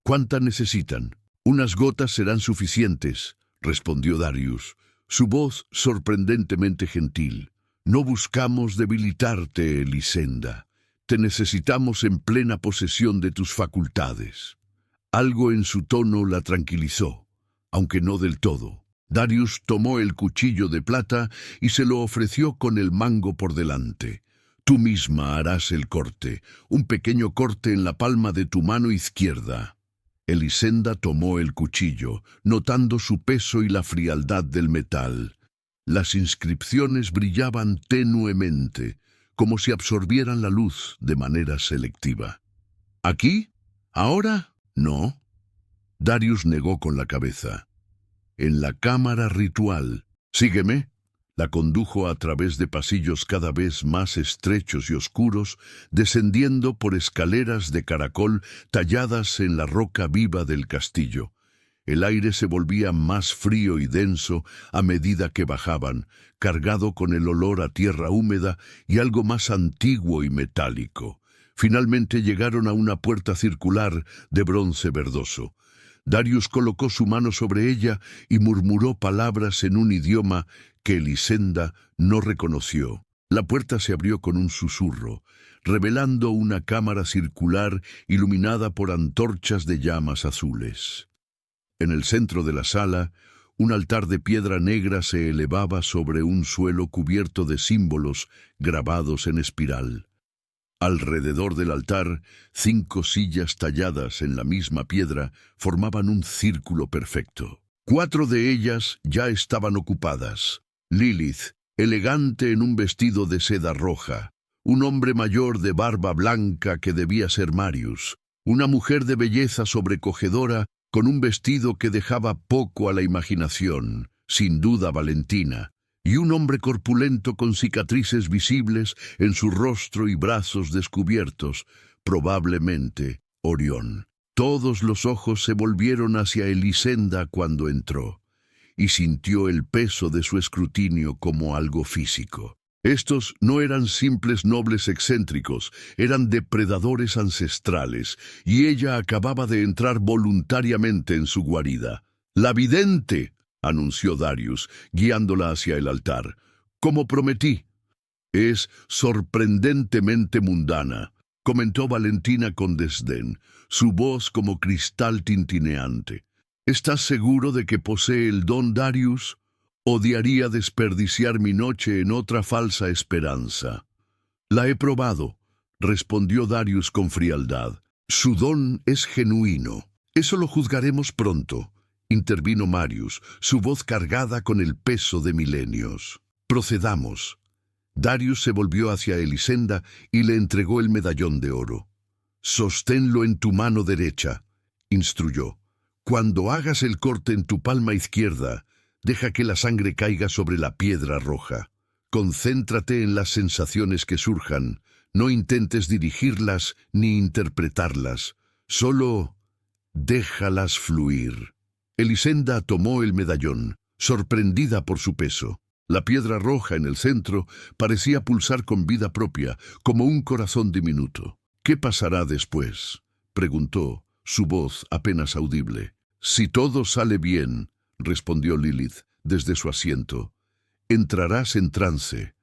«¿Cuánta necesitan?». «Unas gotas serán suficientes», respondió Darius, su voz sorprendentemente gentil. «No buscamos debilitarte, Elisenda. Te necesitamos en plena posesión de tus facultades». Algo en su tono la tranquilizó, aunque no del todo. Darius tomó el cuchillo de plata y se lo ofreció con el mango por delante. «Tú misma harás el corte, un pequeño corte en la palma de tu mano izquierda». Elisenda tomó el cuchillo, notando su peso y la frialdad del metal. Las inscripciones brillaban tenuemente, como si absorbieran la luz de manera selectiva. «¿Aquí? ¿Ahora?» «No». Darius negó con la cabeza. «En la cámara ritual. Sígueme». La condujo a través de pasillos cada vez más estrechos y oscuros, descendiendo por escaleras de caracol talladas en la roca viva del castillo. El aire se volvía más frío y denso a medida que bajaban, cargado con el olor a tierra húmeda y algo más antiguo y metálico. Finalmente llegaron a una puerta circular de bronce verdoso. Darius colocó su mano sobre ella y murmuró palabras en un idioma que Elisenda no reconoció. La puerta se abrió con un susurro, revelando una cámara circular iluminada por antorchas de llamas azules. En el centro de la sala, un altar de piedra negra se elevaba sobre un suelo cubierto de símbolos grabados en espiral. Alrededor del altar, 5 sillas talladas en la misma piedra formaban un círculo perfecto. 4 de ellas ya estaban ocupadas. Lilith, elegante en un vestido de seda roja; un hombre mayor de barba blanca que debía ser Marius; una mujer de belleza sobrecogedora con un vestido que dejaba poco a la imaginación, sin duda Valentina; y un hombre corpulento con cicatrices visibles en su rostro y brazos descubiertos, probablemente Orión. Todos los ojos se volvieron hacia Elisenda cuando entró, y sintió el peso de su escrutinio como algo físico. Estos no eran simples nobles excéntricos, eran depredadores ancestrales, y ella acababa de entrar voluntariamente en su guarida. «La vidente», anunció Darius, guiándola hacia el altar. «Como prometí». «Es sorprendentemente mundana», comentó Valentina con desdén, su voz como cristal tintineante. «¿Estás seguro de que posee el don, Darius? Odiaría desperdiciar mi noche en otra falsa esperanza». «La he probado», respondió Darius con frialdad. «Su don es genuino. Eso lo juzgaremos pronto», intervino Marius, su voz cargada con el peso de milenios. «Procedamos». Darius se volvió hacia Elisenda y le entregó el medallón de oro. «Sosténlo en tu mano derecha», instruyó. «Cuando hagas el corte en tu palma izquierda, deja que la sangre caiga sobre la piedra roja. Concéntrate en las sensaciones que surjan. No intentes dirigirlas ni interpretarlas. Solo déjalas fluir». Elisenda tomó el medallón, sorprendida por su peso. La piedra roja en el centro parecía pulsar con vida propia, como un corazón diminuto. «¿Qué pasará después?», preguntó, su voz apenas audible. «Si todo sale bien», respondió Lilith desde su asiento, «entrarás en trance.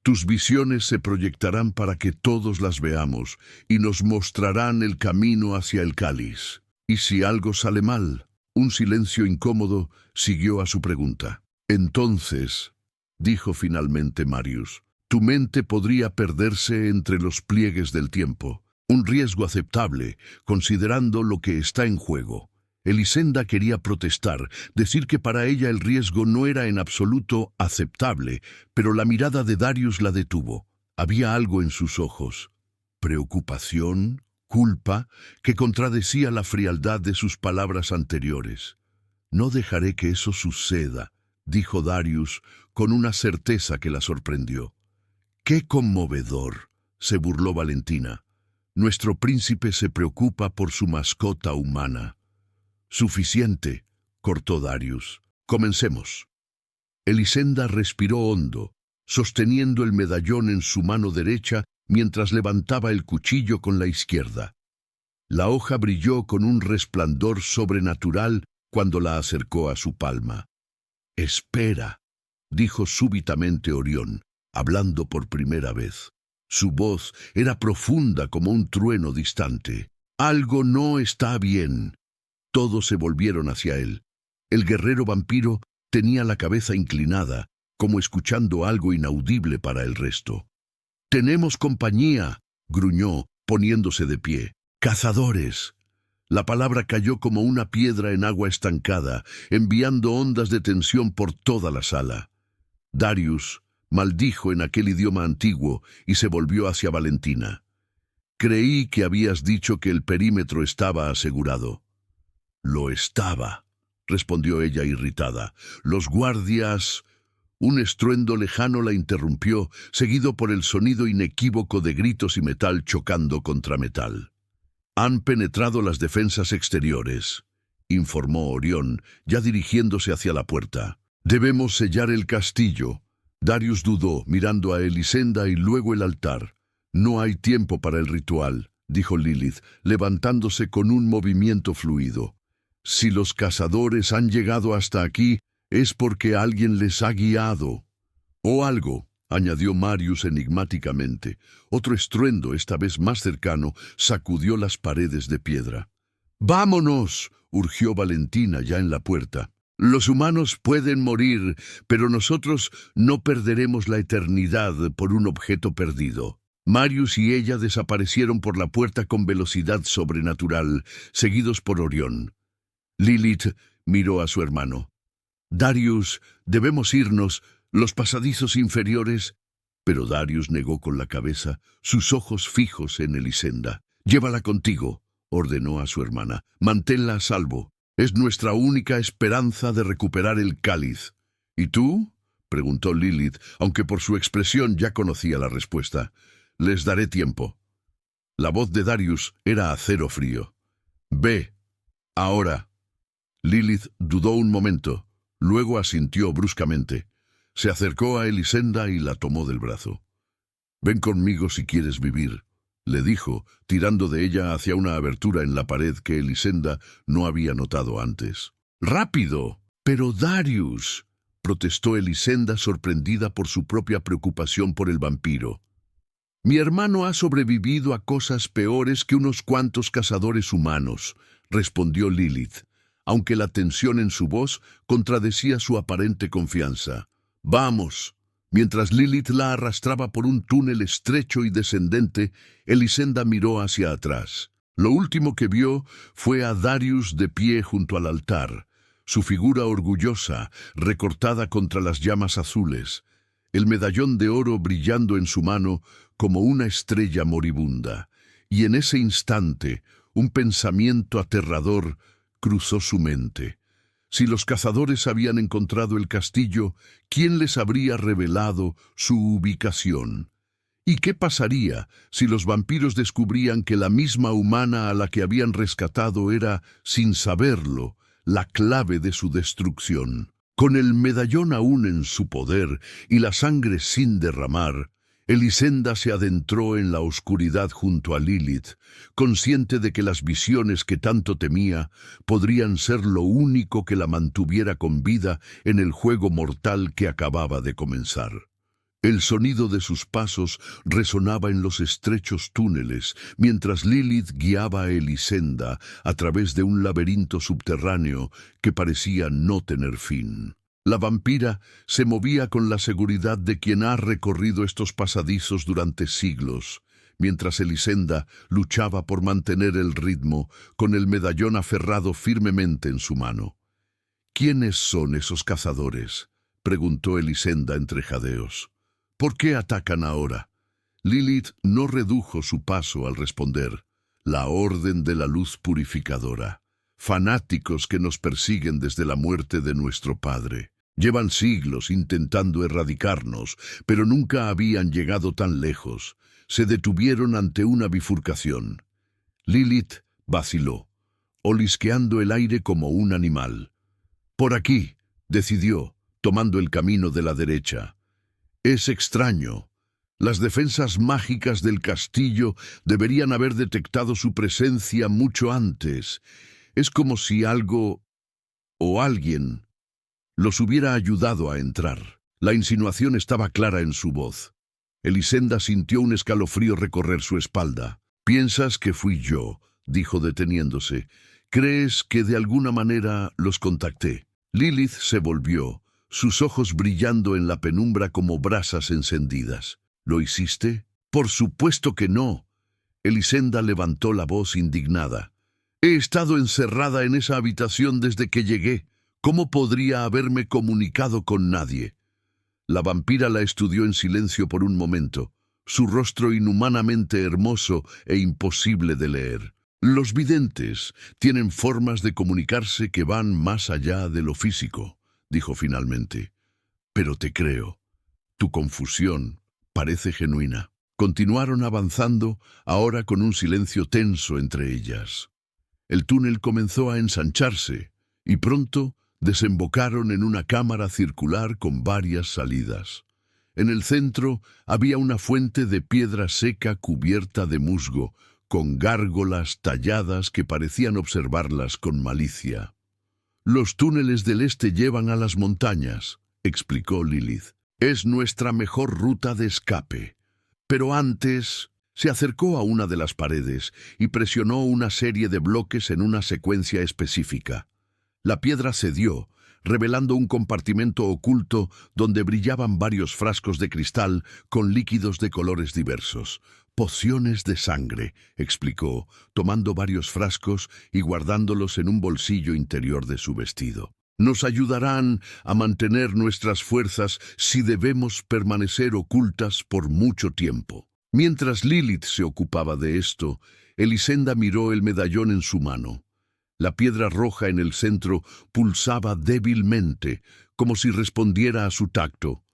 Tus visiones se proyectarán para que todos las veamos y nos mostrarán el camino hacia el cáliz. ¿Y si algo sale mal?». Un silencio incómodo siguió a su pregunta. «Entonces», dijo finalmente Marius, «tu mente podría perderse entre los pliegues del tiempo. Un riesgo aceptable, considerando lo que está en juego». Elisenda quería protestar, decir que para ella el riesgo no era en absoluto aceptable, pero la mirada de Darius la detuvo. Había algo en sus ojos. Preocupación, culpa, que contradecía la frialdad de sus palabras anteriores. «No dejaré que eso suceda», dijo Darius con una certeza que la sorprendió. «¡Qué conmovedor!», se burló Valentina. «Nuestro príncipe se preocupa por su mascota humana». «Suficiente», cortó Darius. «Comencemos». Elisenda respiró hondo, sosteniendo el medallón en su mano derecha mientras levantaba el cuchillo con la izquierda. La hoja brilló con un resplandor sobrenatural cuando la acercó a su palma. «Espera», dijo súbitamente Orión, hablando por primera vez. Su voz era profunda como un trueno distante. «Algo no está bien». Todos se volvieron hacia él. El guerrero vampiro tenía la cabeza inclinada, como escuchando algo inaudible para el resto. «Tenemos compañía», gruñó, poniéndose de pie. «Cazadores». La palabra cayó como una piedra en agua estancada, enviando ondas de tensión por toda la sala. Darius maldijo en aquel idioma antiguo y se volvió hacia Valentina. «Creí que habías dicho que el perímetro estaba asegurado». «Lo estaba», respondió ella irritada. «Los guardias...». Un estruendo lejano la interrumpió, seguido por el sonido inequívoco de gritos y metal chocando contra metal. «Han penetrado las defensas exteriores», informó Orión, ya dirigiéndose hacia la puerta. «Debemos sellar el castillo». Darius dudó, mirando a Elisenda y luego el altar. «No hay tiempo para el ritual», dijo Lilith, levantándose con un movimiento fluido. «Si los cazadores han llegado hasta aquí, es porque alguien les ha guiado». «O algo», añadió Marius enigmáticamente. Otro estruendo, esta vez más cercano, sacudió las paredes de piedra. «¡Vámonos!», urgió Valentina ya en la puerta. «Los humanos pueden morir, pero nosotros no perderemos la eternidad por un objeto perdido». Marius y ella desaparecieron por la puerta con velocidad sobrenatural, seguidos por Orión. Lilith miró a su hermano. «Darius, debemos irnos. Los pasadizos inferiores...». Pero Darius negó con la cabeza, sus ojos fijos en Elisenda. «Llévala contigo», ordenó a su hermana. «Manténla a salvo. Es nuestra única esperanza de recuperar el cáliz». «¿Y tú?», preguntó Lilith, aunque por su expresión ya conocía la respuesta. «Les daré tiempo». La voz de Darius era acero frío. «Ve, ahora». Lilith dudó un momento, luego asintió bruscamente. Se acercó a Elisenda y la tomó del brazo. «Ven conmigo si quieres vivir», le dijo, tirando de ella hacia una abertura en la pared que Elisenda no había notado antes. «¡Rápido!» «Pero Darius», protestó Elisenda, sorprendida por su propia preocupación por el vampiro. «Mi hermano ha sobrevivido a cosas peores que unos cuantos cazadores humanos», respondió Lilith, aunque la tensión en su voz contradecía su aparente confianza. «Vamos». Mientras Lilith la arrastraba por un túnel estrecho y descendente, Elisenda miró hacia atrás. Lo último que vio fue a Darius de pie junto al altar, su figura orgullosa, recortada contra las llamas azules, el medallón de oro brillando en su mano como una estrella moribunda. Y en ese instante, un pensamiento aterrador cruzó su mente. Si los cazadores habían encontrado el castillo, ¿quién les habría revelado su ubicación? ¿Y qué pasaría si los vampiros descubrían que la misma humana a la que habían rescatado era, sin saberlo, la clave de su destrucción? Con el medallón aún en su poder y la sangre sin derramar, Elisenda se adentró en la oscuridad junto a Lilith, consciente de que las visiones que tanto temía podrían ser lo único que la mantuviera con vida en el juego mortal que acababa de comenzar. El sonido de sus pasos resonaba en los estrechos túneles, mientras Lilith guiaba a Elisenda a través de un laberinto subterráneo que parecía no tener fin. La vampira se movía con la seguridad de quien ha recorrido estos pasadizos durante siglos, mientras Elisenda luchaba por mantener el ritmo con el medallón aferrado firmemente en su mano. «¿Quiénes son esos cazadores?», preguntó Elisenda entre jadeos. «¿Por qué atacan ahora?». Lilith no redujo su paso al responder. «La Orden de la Luz Purificadora. Fanáticos que nos persiguen desde la muerte de nuestro padre. Llevan siglos intentando erradicarnos, pero nunca habían llegado tan lejos. Se detuvieron ante una bifurcación». Lilith vaciló, olisqueando el aire como un animal. «Por aquí», decidió, tomando el camino de la derecha. «Es extraño. Las defensas mágicas del castillo deberían haber detectado su presencia mucho antes. Es como si algo o alguien los hubiera ayudado a entrar». La insinuación estaba clara en su voz. Elisenda sintió un escalofrío recorrer su espalda. «¿Piensas que fui yo?», dijo deteniéndose. «¿Crees que de alguna manera los contacté?». Lilith se volvió, sus ojos brillando en la penumbra como brasas encendidas. «¿Lo hiciste?». «Por supuesto que no». Elisenda levantó la voz indignada. «He estado encerrada en esa habitación desde que llegué. ¿Cómo podría haberme comunicado con nadie?». La vampira la estudió en silencio por un momento, su rostro inhumanamente hermoso e imposible de leer. «Los videntes tienen formas de comunicarse que van más allá de lo físico», dijo finalmente. «Pero te creo. Tu confusión parece genuina». Continuaron avanzando, ahora con un silencio tenso entre ellas. El túnel comenzó a ensancharse, y pronto desembocaron en una cámara circular con varias salidas. En el centro había una fuente de piedra seca cubierta de musgo, con gárgolas talladas que parecían observarlas con malicia. «Los túneles del este llevan a las montañas», explicó Lilith. «Es nuestra mejor ruta de escape». Pero antes se acercó a una de las paredes y presionó una serie de bloques en una secuencia específica. La piedra cedió, revelando un compartimento oculto donde brillaban varios frascos de cristal con líquidos de colores diversos. «Pociones de sangre», explicó, tomando varios frascos y guardándolos en un bolsillo interior de su vestido. «Nos ayudarán a mantener nuestras fuerzas si debemos permanecer ocultas por mucho tiempo». Mientras Lilith se ocupaba de esto, Elisenda miró el medallón en su mano. La piedra roja en el centro pulsaba débilmente, como si respondiera a su tacto.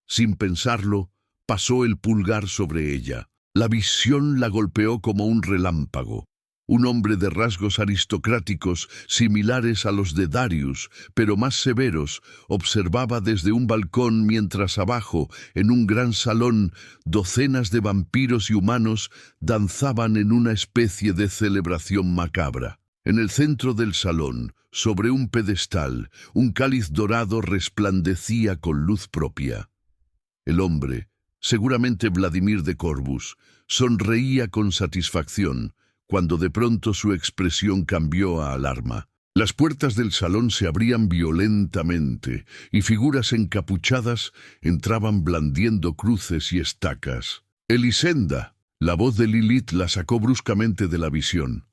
Sin pensarlo, pasó el pulgar sobre ella. La visión la golpeó como un relámpago. Un hombre de rasgos aristocráticos similares a los de Darius, pero más severos, observaba desde un balcón mientras abajo, en un gran salón, docenas de vampiros y humanos danzaban en una especie de celebración macabra. En el centro del salón, sobre un pedestal, un cáliz dorado resplandecía con luz propia. El hombre, seguramente Vladimir de Corvus, sonreía con satisfacción, cuando de pronto su expresión cambió a alarma. Las puertas del salón se abrían violentamente, y figuras encapuchadas entraban blandiendo cruces y estacas. «Elisenda». La voz de Lilith la sacó bruscamente de la visión.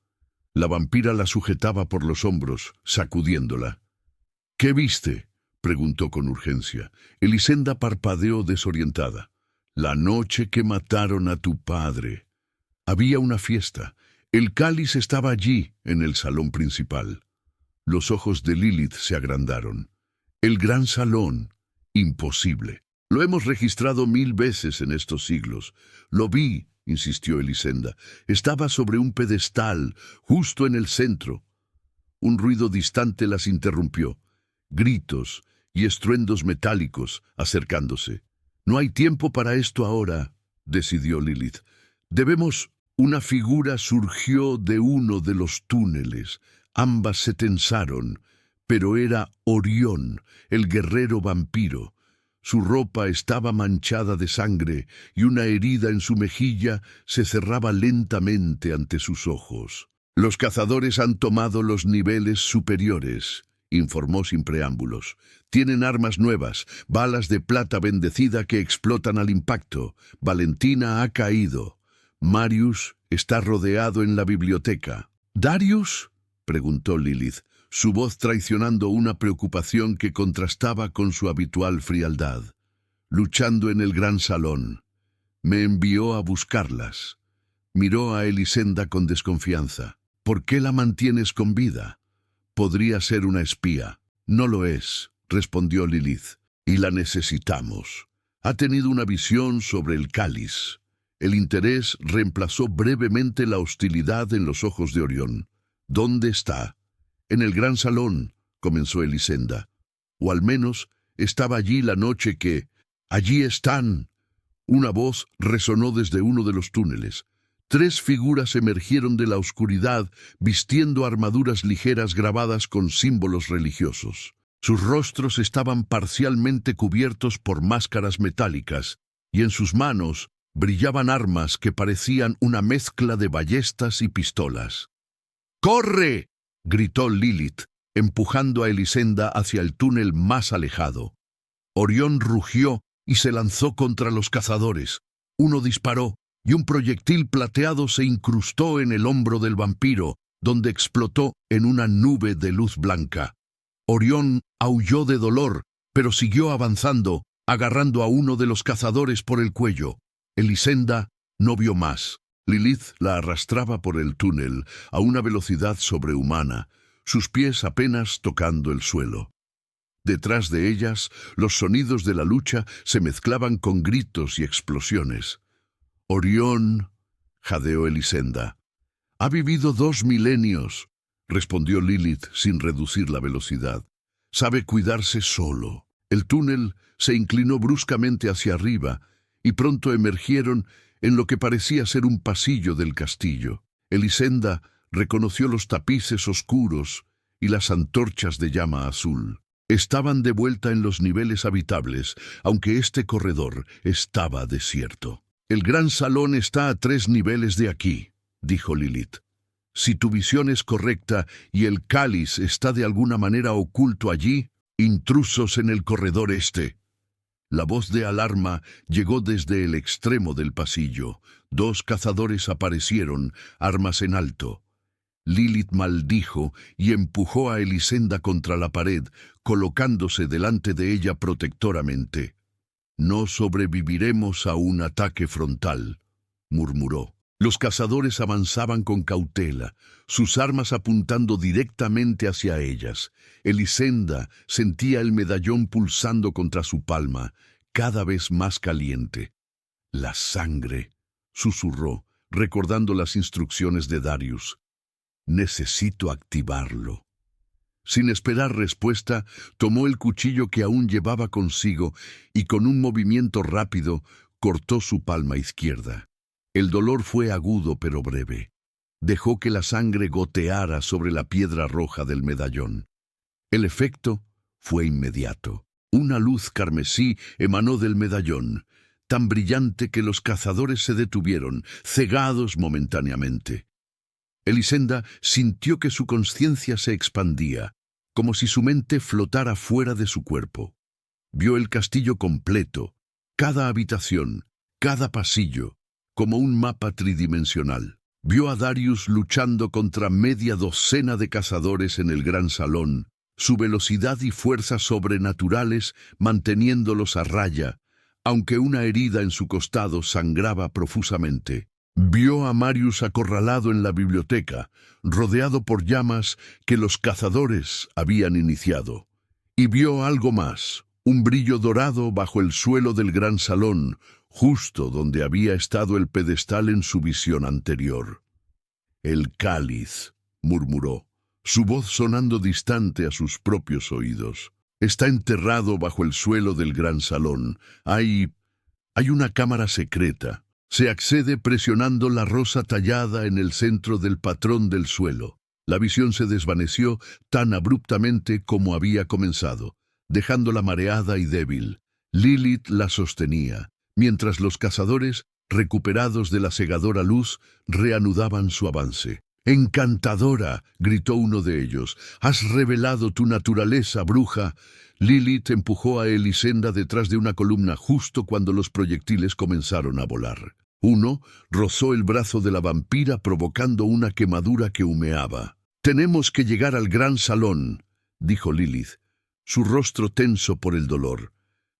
La vampira la sujetaba por los hombros, sacudiéndola. «¿Qué viste?», preguntó con urgencia. Elisenda parpadeó desorientada. «La noche que mataron a tu padre». Había una fiesta. El cáliz estaba allí, en el salón principal. Los ojos de Lilith se agrandaron. «El gran salón. Imposible. Lo hemos registrado 1000 veces en estos siglos. Lo vi», insistió Elisenda. «Estaba sobre un pedestal, justo en el centro». Un ruido distante las interrumpió. Gritos y estruendos metálicos acercándose. «No hay tiempo para esto ahora», decidió Lilith. «Debemos...» Una figura surgió de uno de los túneles. Ambas se tensaron, pero era Orión, el guerrero vampiro. Su ropa estaba manchada de sangre y una herida en su mejilla se cerraba lentamente ante sus ojos. «Los cazadores han tomado los niveles superiores», informó sin preámbulos. «Tienen armas nuevas, balas de plata bendecida que explotan al impacto. Valentina ha caído. Marius está rodeado en la biblioteca». «¿Darius?», preguntó Lilith, su voz traicionando una preocupación que contrastaba con su habitual frialdad. «Luchando en el gran salón. Me envió a buscarlas». Miró a Elisenda con desconfianza. «¿Por qué la mantienes con vida? Podría ser una espía». «No lo es», respondió Lilith, «y la necesitamos. Ha tenido una visión sobre el cáliz». El interés reemplazó brevemente la hostilidad en los ojos de Orión. «¿Dónde está?» «En el gran salón», comenzó Elisenda. «O al menos estaba allí la noche que...» «Allí están». Una voz resonó desde uno de los túneles. 3 figuras emergieron de la oscuridad, vistiendo armaduras ligeras grabadas con símbolos religiosos. Sus rostros estaban parcialmente cubiertos por máscaras metálicas, y en sus manos brillaban armas que parecían una mezcla de ballestas y pistolas. «¡Corre!», gritó Lilith, empujando a Elisenda hacia el túnel más alejado. Orión rugió y se lanzó contra los cazadores. Uno disparó, y un proyectil plateado se incrustó en el hombro del vampiro, donde explotó en una nube de luz blanca. Orión aulló de dolor, pero siguió avanzando, agarrando a uno de los cazadores por el cuello. Elisenda no vio más. Lilith la arrastraba por el túnel a una velocidad sobrehumana, sus pies apenas tocando el suelo. Detrás de ellas, los sonidos de la lucha se mezclaban con gritos y explosiones. «Orión», jadeó Elisenda. «Ha vivido 2 milenios», respondió Lilith sin reducir la velocidad. «Sabe cuidarse solo». El túnel se inclinó bruscamente hacia arriba, y pronto emergieron en lo que parecía ser un pasillo del castillo. Elisenda reconoció los tapices oscuros y las antorchas de llama azul. Estaban de vuelta en los niveles habitables, aunque este corredor estaba desierto. «El gran salón está a 3 niveles de aquí», dijo Lilith. «Si tu visión es correcta y el cáliz está de alguna manera oculto allí, intrusos en el corredor este». La voz de alarma llegó desde el extremo del pasillo. 2 cazadores aparecieron, armas en alto. Lilith maldijo y empujó a Elisenda contra la pared, colocándose delante de ella protectoramente. «No sobreviviremos a un ataque frontal», murmuró. Los cazadores avanzaban con cautela, sus armas apuntando directamente hacia ellas. Elisenda sentía el medallón pulsando contra su palma, cada vez más caliente. «La sangre», susurró, recordando las instrucciones de Darius. Necesito activarlo. Sin esperar respuesta, tomó el cuchillo que aún llevaba consigo y con un movimiento rápido cortó su palma izquierda. El dolor fue agudo pero breve. Dejó que la sangre goteara sobre la piedra roja del medallón. El efecto fue inmediato. Una luz carmesí emanó del medallón, tan brillante que los cazadores se detuvieron, cegados momentáneamente. Elisenda sintió que su conciencia se expandía, como si su mente flotara fuera de su cuerpo. Vio el castillo completo, cada habitación, cada pasillo, como un mapa tridimensional. Vio a Darius luchando contra media docena de cazadores en el gran salón, su velocidad y fuerza sobrenaturales manteniéndolos a raya, aunque una herida en su costado sangraba profusamente. Vio a Marius acorralado en la biblioteca, rodeado por llamas que los cazadores habían iniciado. Y vio algo más, un brillo dorado bajo el suelo del gran salón, justo donde había estado el pedestal en su visión anterior. «El cáliz», murmuró, su voz sonando distante a sus propios oídos. «Está enterrado bajo el suelo del gran salón. Hay una cámara secreta. Se accede presionando la rosa tallada en el centro del patrón del suelo». La visión se desvaneció tan abruptamente como había comenzado, dejándola mareada y débil. Lilith la sostenía, mientras los cazadores, recuperados de la cegadora luz, reanudaban su avance. «¡Encantadora!», gritó uno de ellos. «¡Has revelado tu naturaleza, bruja!». Lilith empujó a Elisenda detrás de una columna justo cuando los proyectiles comenzaron a volar. Uno rozó el brazo de la vampira provocando una quemadura que humeaba. «Tenemos que llegar al gran salón», dijo Lilith, su rostro tenso por el dolor.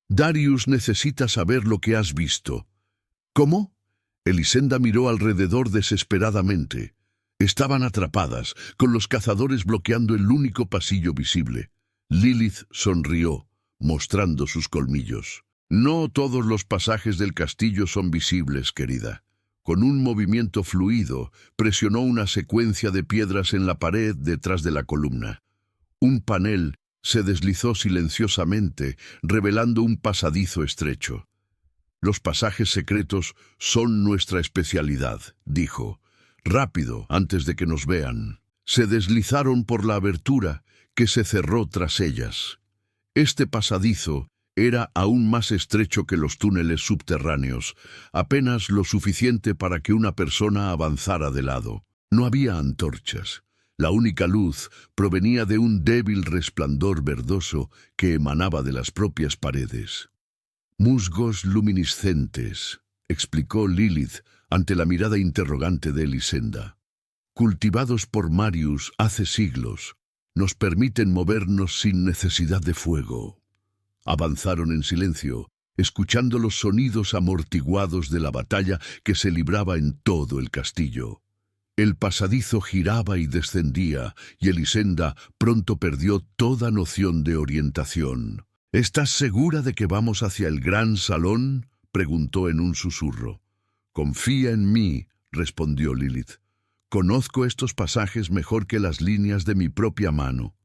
«Darius necesita saber lo que has visto». «¿Cómo?». Elisenda miró alrededor desesperadamente. Estaban atrapadas, con los cazadores bloqueando el único pasillo visible. Lilith sonrió, mostrando sus colmillos. «No todos los pasajes del castillo son visibles, querida». Con un movimiento fluido, presionó una secuencia de piedras en la pared detrás de la columna. Un panel se deslizó silenciosamente, revelando un pasadizo estrecho. «Los pasajes secretos son nuestra especialidad», dijo. «Rápido, antes de que nos vean». Se deslizaron por la abertura, que se cerró tras ellas. Este pasadizo era aún más estrecho que los túneles subterráneos, apenas lo suficiente para que una persona avanzara de lado. No había antorchas. La única luz provenía de un débil resplandor verdoso que emanaba de las propias paredes. «Musgos luminiscentes», explicó Lilith ante la mirada interrogante de Elisenda. «Cultivados por Marius hace siglos, nos permiten movernos sin necesidad de fuego». Avanzaron en silencio, escuchando los sonidos amortiguados de la batalla que se libraba en todo el castillo. El pasadizo giraba y descendía, y Elisenda pronto perdió toda noción de orientación. «¿Estás segura de que vamos hacia el gran salón?», preguntó en un susurro. «Confía en mí», respondió Lilith. «Conozco estos pasajes mejor que las líneas de mi propia mano».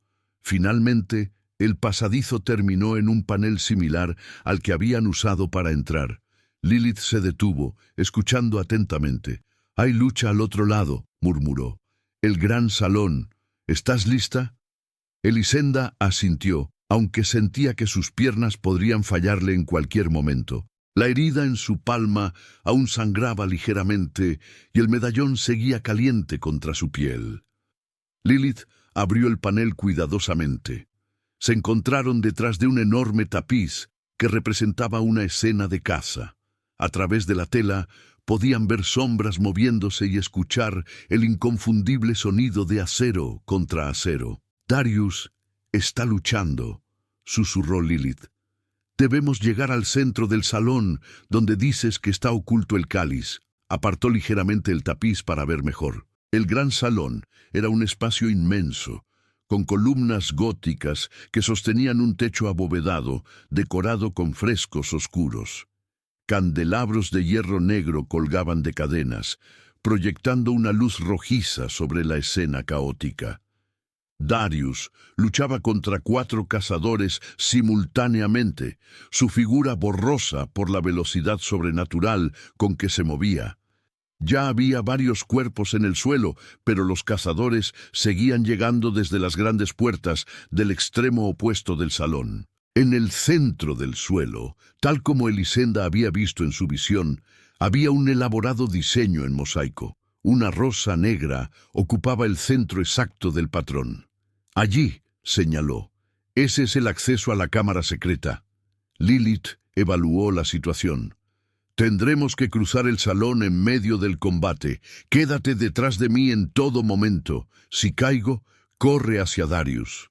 Finalmente, el pasadizo terminó en un panel similar al que habían usado para entrar. Lilith se detuvo, escuchando atentamente. «Hay lucha al otro lado», murmuró. «El gran salón. ¿Estás lista?». Elisenda asintió, aunque sentía que sus piernas podrían fallarle en cualquier momento. La herida en su palma aún sangraba ligeramente y el medallón seguía caliente contra su piel. Lilith abrió el panel cuidadosamente. Se encontraron detrás de un enorme tapiz que representaba una escena de caza. A través de la tela podían ver sombras moviéndose y escuchar el inconfundible sonido de acero contra acero. «Darius está luchando», susurró Lilith. «Debemos llegar al centro del salón, donde dices que está oculto el cáliz». Apartó ligeramente el tapiz para ver mejor. El gran salón era un espacio inmenso, con columnas góticas que sostenían un techo abovedado, decorado con frescos oscuros. Candelabros de hierro negro colgaban de cadenas, proyectando una luz rojiza sobre la escena caótica. Darius luchaba contra 4 cazadores simultáneamente, su figura borrosa por la velocidad sobrenatural con que se movía. Ya había varios cuerpos en el suelo, pero los cazadores seguían llegando desde las grandes puertas del extremo opuesto del salón. En el centro del suelo, tal como Elisenda había visto en su visión, había un elaborado diseño en mosaico. Una rosa negra ocupaba el centro exacto del patrón. Allí, señaló, ese es el acceso a la cámara secreta. Lilith evaluó la situación. Tendremos que cruzar el salón en medio del combate. Quédate detrás de mí en todo momento. Si caigo, corre hacia Darius.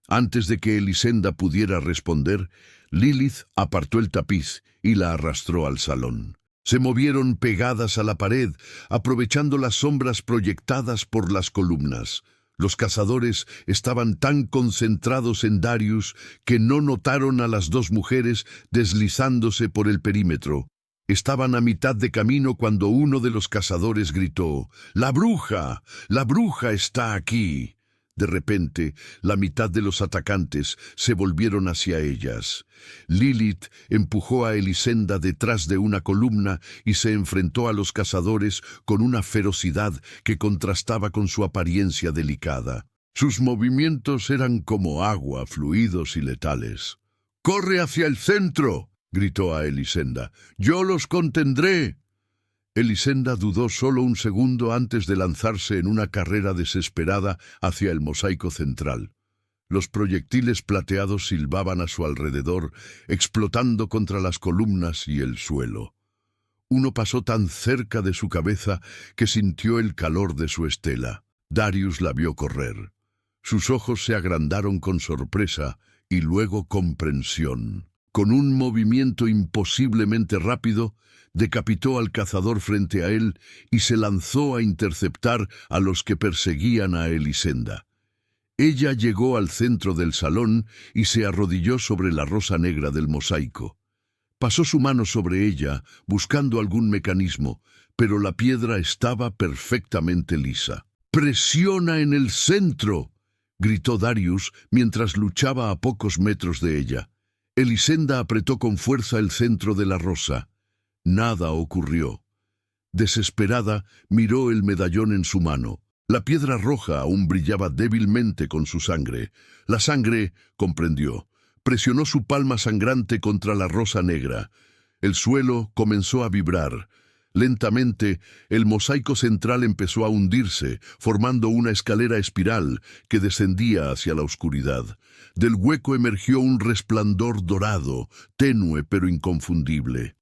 Antes de que Elisenda pudiera responder, Lilith apartó el tapiz y la arrastró al salón. Se movieron pegadas a la pared, aprovechando las sombras proyectadas por las columnas. Los cazadores estaban tan concentrados en Darius que no notaron a las 2 mujeres deslizándose por el perímetro. Estaban a mitad de camino cuando uno de los cazadores gritó: ¡La bruja! ¡La bruja está aquí! De repente, la mitad de los atacantes se volvieron hacia ellas. Lilith empujó a Elisenda detrás de una columna y se enfrentó a los cazadores con una ferocidad que contrastaba con su apariencia delicada. Sus movimientos eran como agua, fluidos y letales. ¡Corre hacia el centro!, gritó a Elisenda. ¡Yo los contendré! Elisenda dudó solo un segundo antes de lanzarse en una carrera desesperada hacia el mosaico central. Los proyectiles plateados silbaban a su alrededor, explotando contra las columnas y el suelo. Uno pasó tan cerca de su cabeza que sintió el calor de su estela. Darius la vio correr. Sus ojos se agrandaron con sorpresa y luego comprensión. Con un movimiento imposiblemente rápido, decapitó al cazador frente a él y se lanzó a interceptar a los que perseguían a Elisenda. Ella llegó al centro del salón y se arrodilló sobre la rosa negra del mosaico. Pasó su mano sobre ella, buscando algún mecanismo, pero la piedra estaba perfectamente lisa. ¡Presiona en el centro!, gritó Darius mientras luchaba a pocos metros de ella. Elisenda apretó con fuerza el centro de la rosa. Nada ocurrió. Desesperada, miró el medallón en su mano. La piedra roja aún brillaba débilmente con su sangre. La sangre, comprendió, presionó su palma sangrante contra la rosa negra. El suelo comenzó a vibrar. Lentamente, el mosaico central empezó a hundirse, formando una escalera espiral que descendía hacia la oscuridad. Del hueco emergió un resplandor dorado, tenue pero inconfundible.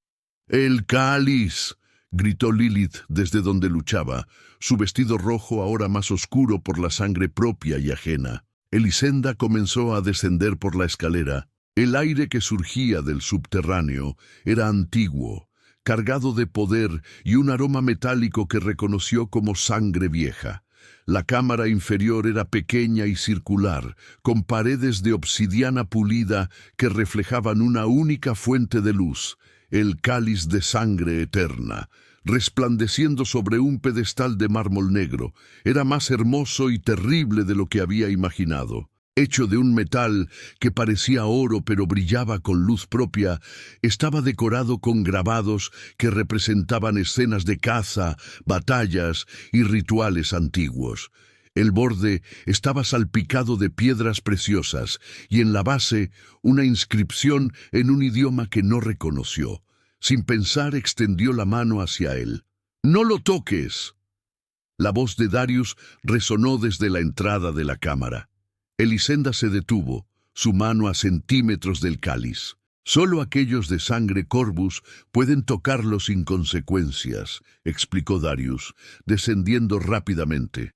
¡El cáliz!, gritó Lilith desde donde luchaba, su vestido rojo ahora más oscuro por la sangre propia y ajena. Elisenda comenzó a descender por la escalera. El aire que surgía del subterráneo era antiguo, cargado de poder y un aroma metálico que reconoció como sangre vieja. La cámara inferior era pequeña y circular, con paredes de obsidiana pulida que reflejaban una única fuente de luz, el cáliz de sangre eterna, resplandeciendo sobre un pedestal de mármol negro. Era más hermoso y terrible de lo que había imaginado. Hecho de un metal que parecía oro pero brillaba con luz propia, estaba decorado con grabados que representaban escenas de caza, batallas y rituales antiguos. El borde estaba salpicado de piedras preciosas y en la base una inscripción en un idioma que no reconoció. Sin pensar, extendió la mano hacia él. «¡No lo toques!». La voz de Darius resonó desde la entrada de la cámara. Elisenda se detuvo, su mano a centímetros del cáliz. «Solo aquellos de sangre Corvus pueden tocarlo sin consecuencias», explicó Darius, descendiendo rápidamente.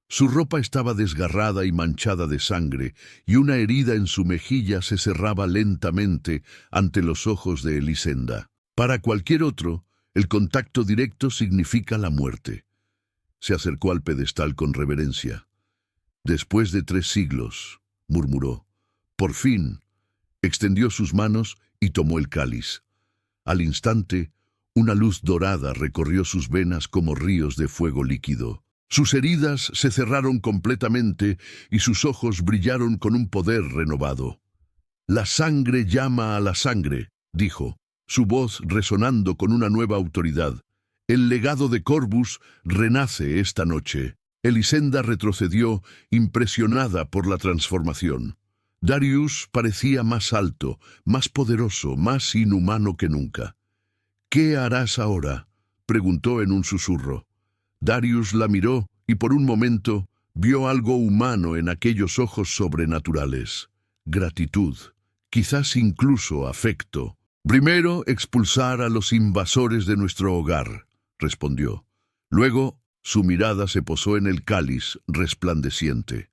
Su ropa estaba desgarrada y manchada de sangre, y una herida en su mejilla se cerraba lentamente ante los ojos de Elisenda. Para cualquier otro, el contacto directo significa la muerte. Se acercó al pedestal con reverencia. «Después de 3 siglos», murmuró. «Por fin», extendió sus manos y tomó el cáliz. Al instante, Una luz dorada recorrió sus venas como ríos de fuego líquido. Sus heridas se cerraron completamente y sus ojos brillaron con un poder renovado. «La sangre llama a la sangre», dijo, su voz resonando con una nueva autoridad. «El legado de Corvus renace esta noche». Elisenda retrocedió, impresionada por la transformación. Darius parecía más alto, más poderoso, más inhumano que nunca. «¿Qué harás ahora?», preguntó en un susurro. Darius la miró y por un momento vio algo humano en aquellos ojos sobrenaturales. Gratitud, quizás incluso afecto. «Primero expulsar a los invasores de nuestro hogar», respondió. Luego, su mirada se posó en el cáliz resplandeciente.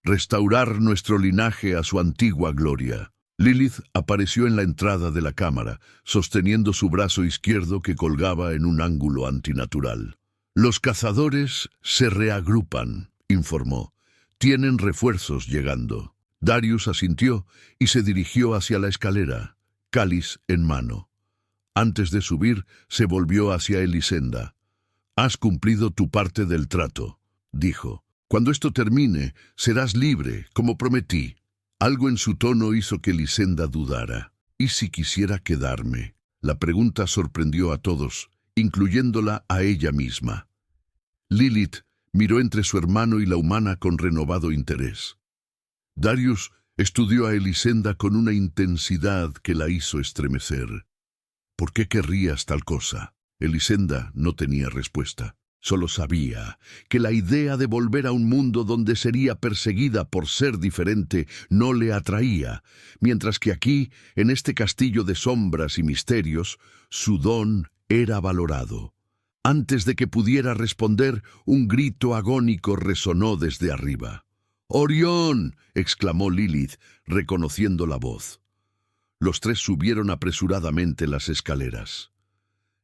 «Restaurar nuestro linaje a su antigua gloria». Lilith apareció en la entrada de la cámara, sosteniendo su brazo izquierdo que colgaba en un ángulo antinatural. «Los cazadores se reagrupan», informó. «Tienen refuerzos llegando». Darius asintió y se dirigió hacia la escalera, cáliz en mano. Antes de subir, se volvió hacia Elisenda. «Has cumplido tu parte del trato», dijo. «Cuando esto termine, serás libre, como prometí». Algo en su tono hizo que Elisenda dudara. «¿Y si quisiera quedarme?». La pregunta sorprendió a todos, incluyéndola a ella misma. Lilith miró entre su hermano y la humana con renovado interés. Darius estudió a Elisenda con una intensidad que la hizo estremecer. «¿Por qué querrías tal cosa?». Elisenda no tenía respuesta. Solo sabía que la idea de volver a un mundo donde sería perseguida por ser diferente no le atraía, mientras que aquí, en este castillo de sombras y misterios, su don era valorado. Antes de que pudiera responder, un grito agónico resonó desde arriba. «¡Orión!», exclamó Lilith, reconociendo la voz. Los tres subieron apresuradamente las escaleras.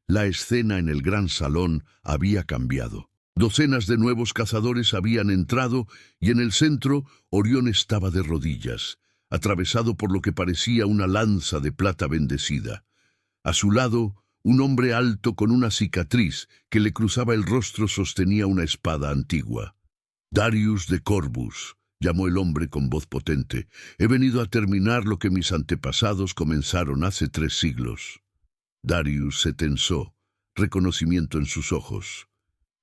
La escena en el gran salón había cambiado. Docenas de nuevos cazadores habían entrado y en el centro Orión estaba de rodillas, atravesado por lo que parecía una lanza de plata bendecida. A su lado, un hombre alto con una cicatriz que le cruzaba el rostro sostenía una espada antigua. «Darius de Corvus», llamó el hombre con voz potente. «He venido a terminar lo que mis antepasados comenzaron hace 3 siglos». Darius se tensó, reconocimiento en sus ojos.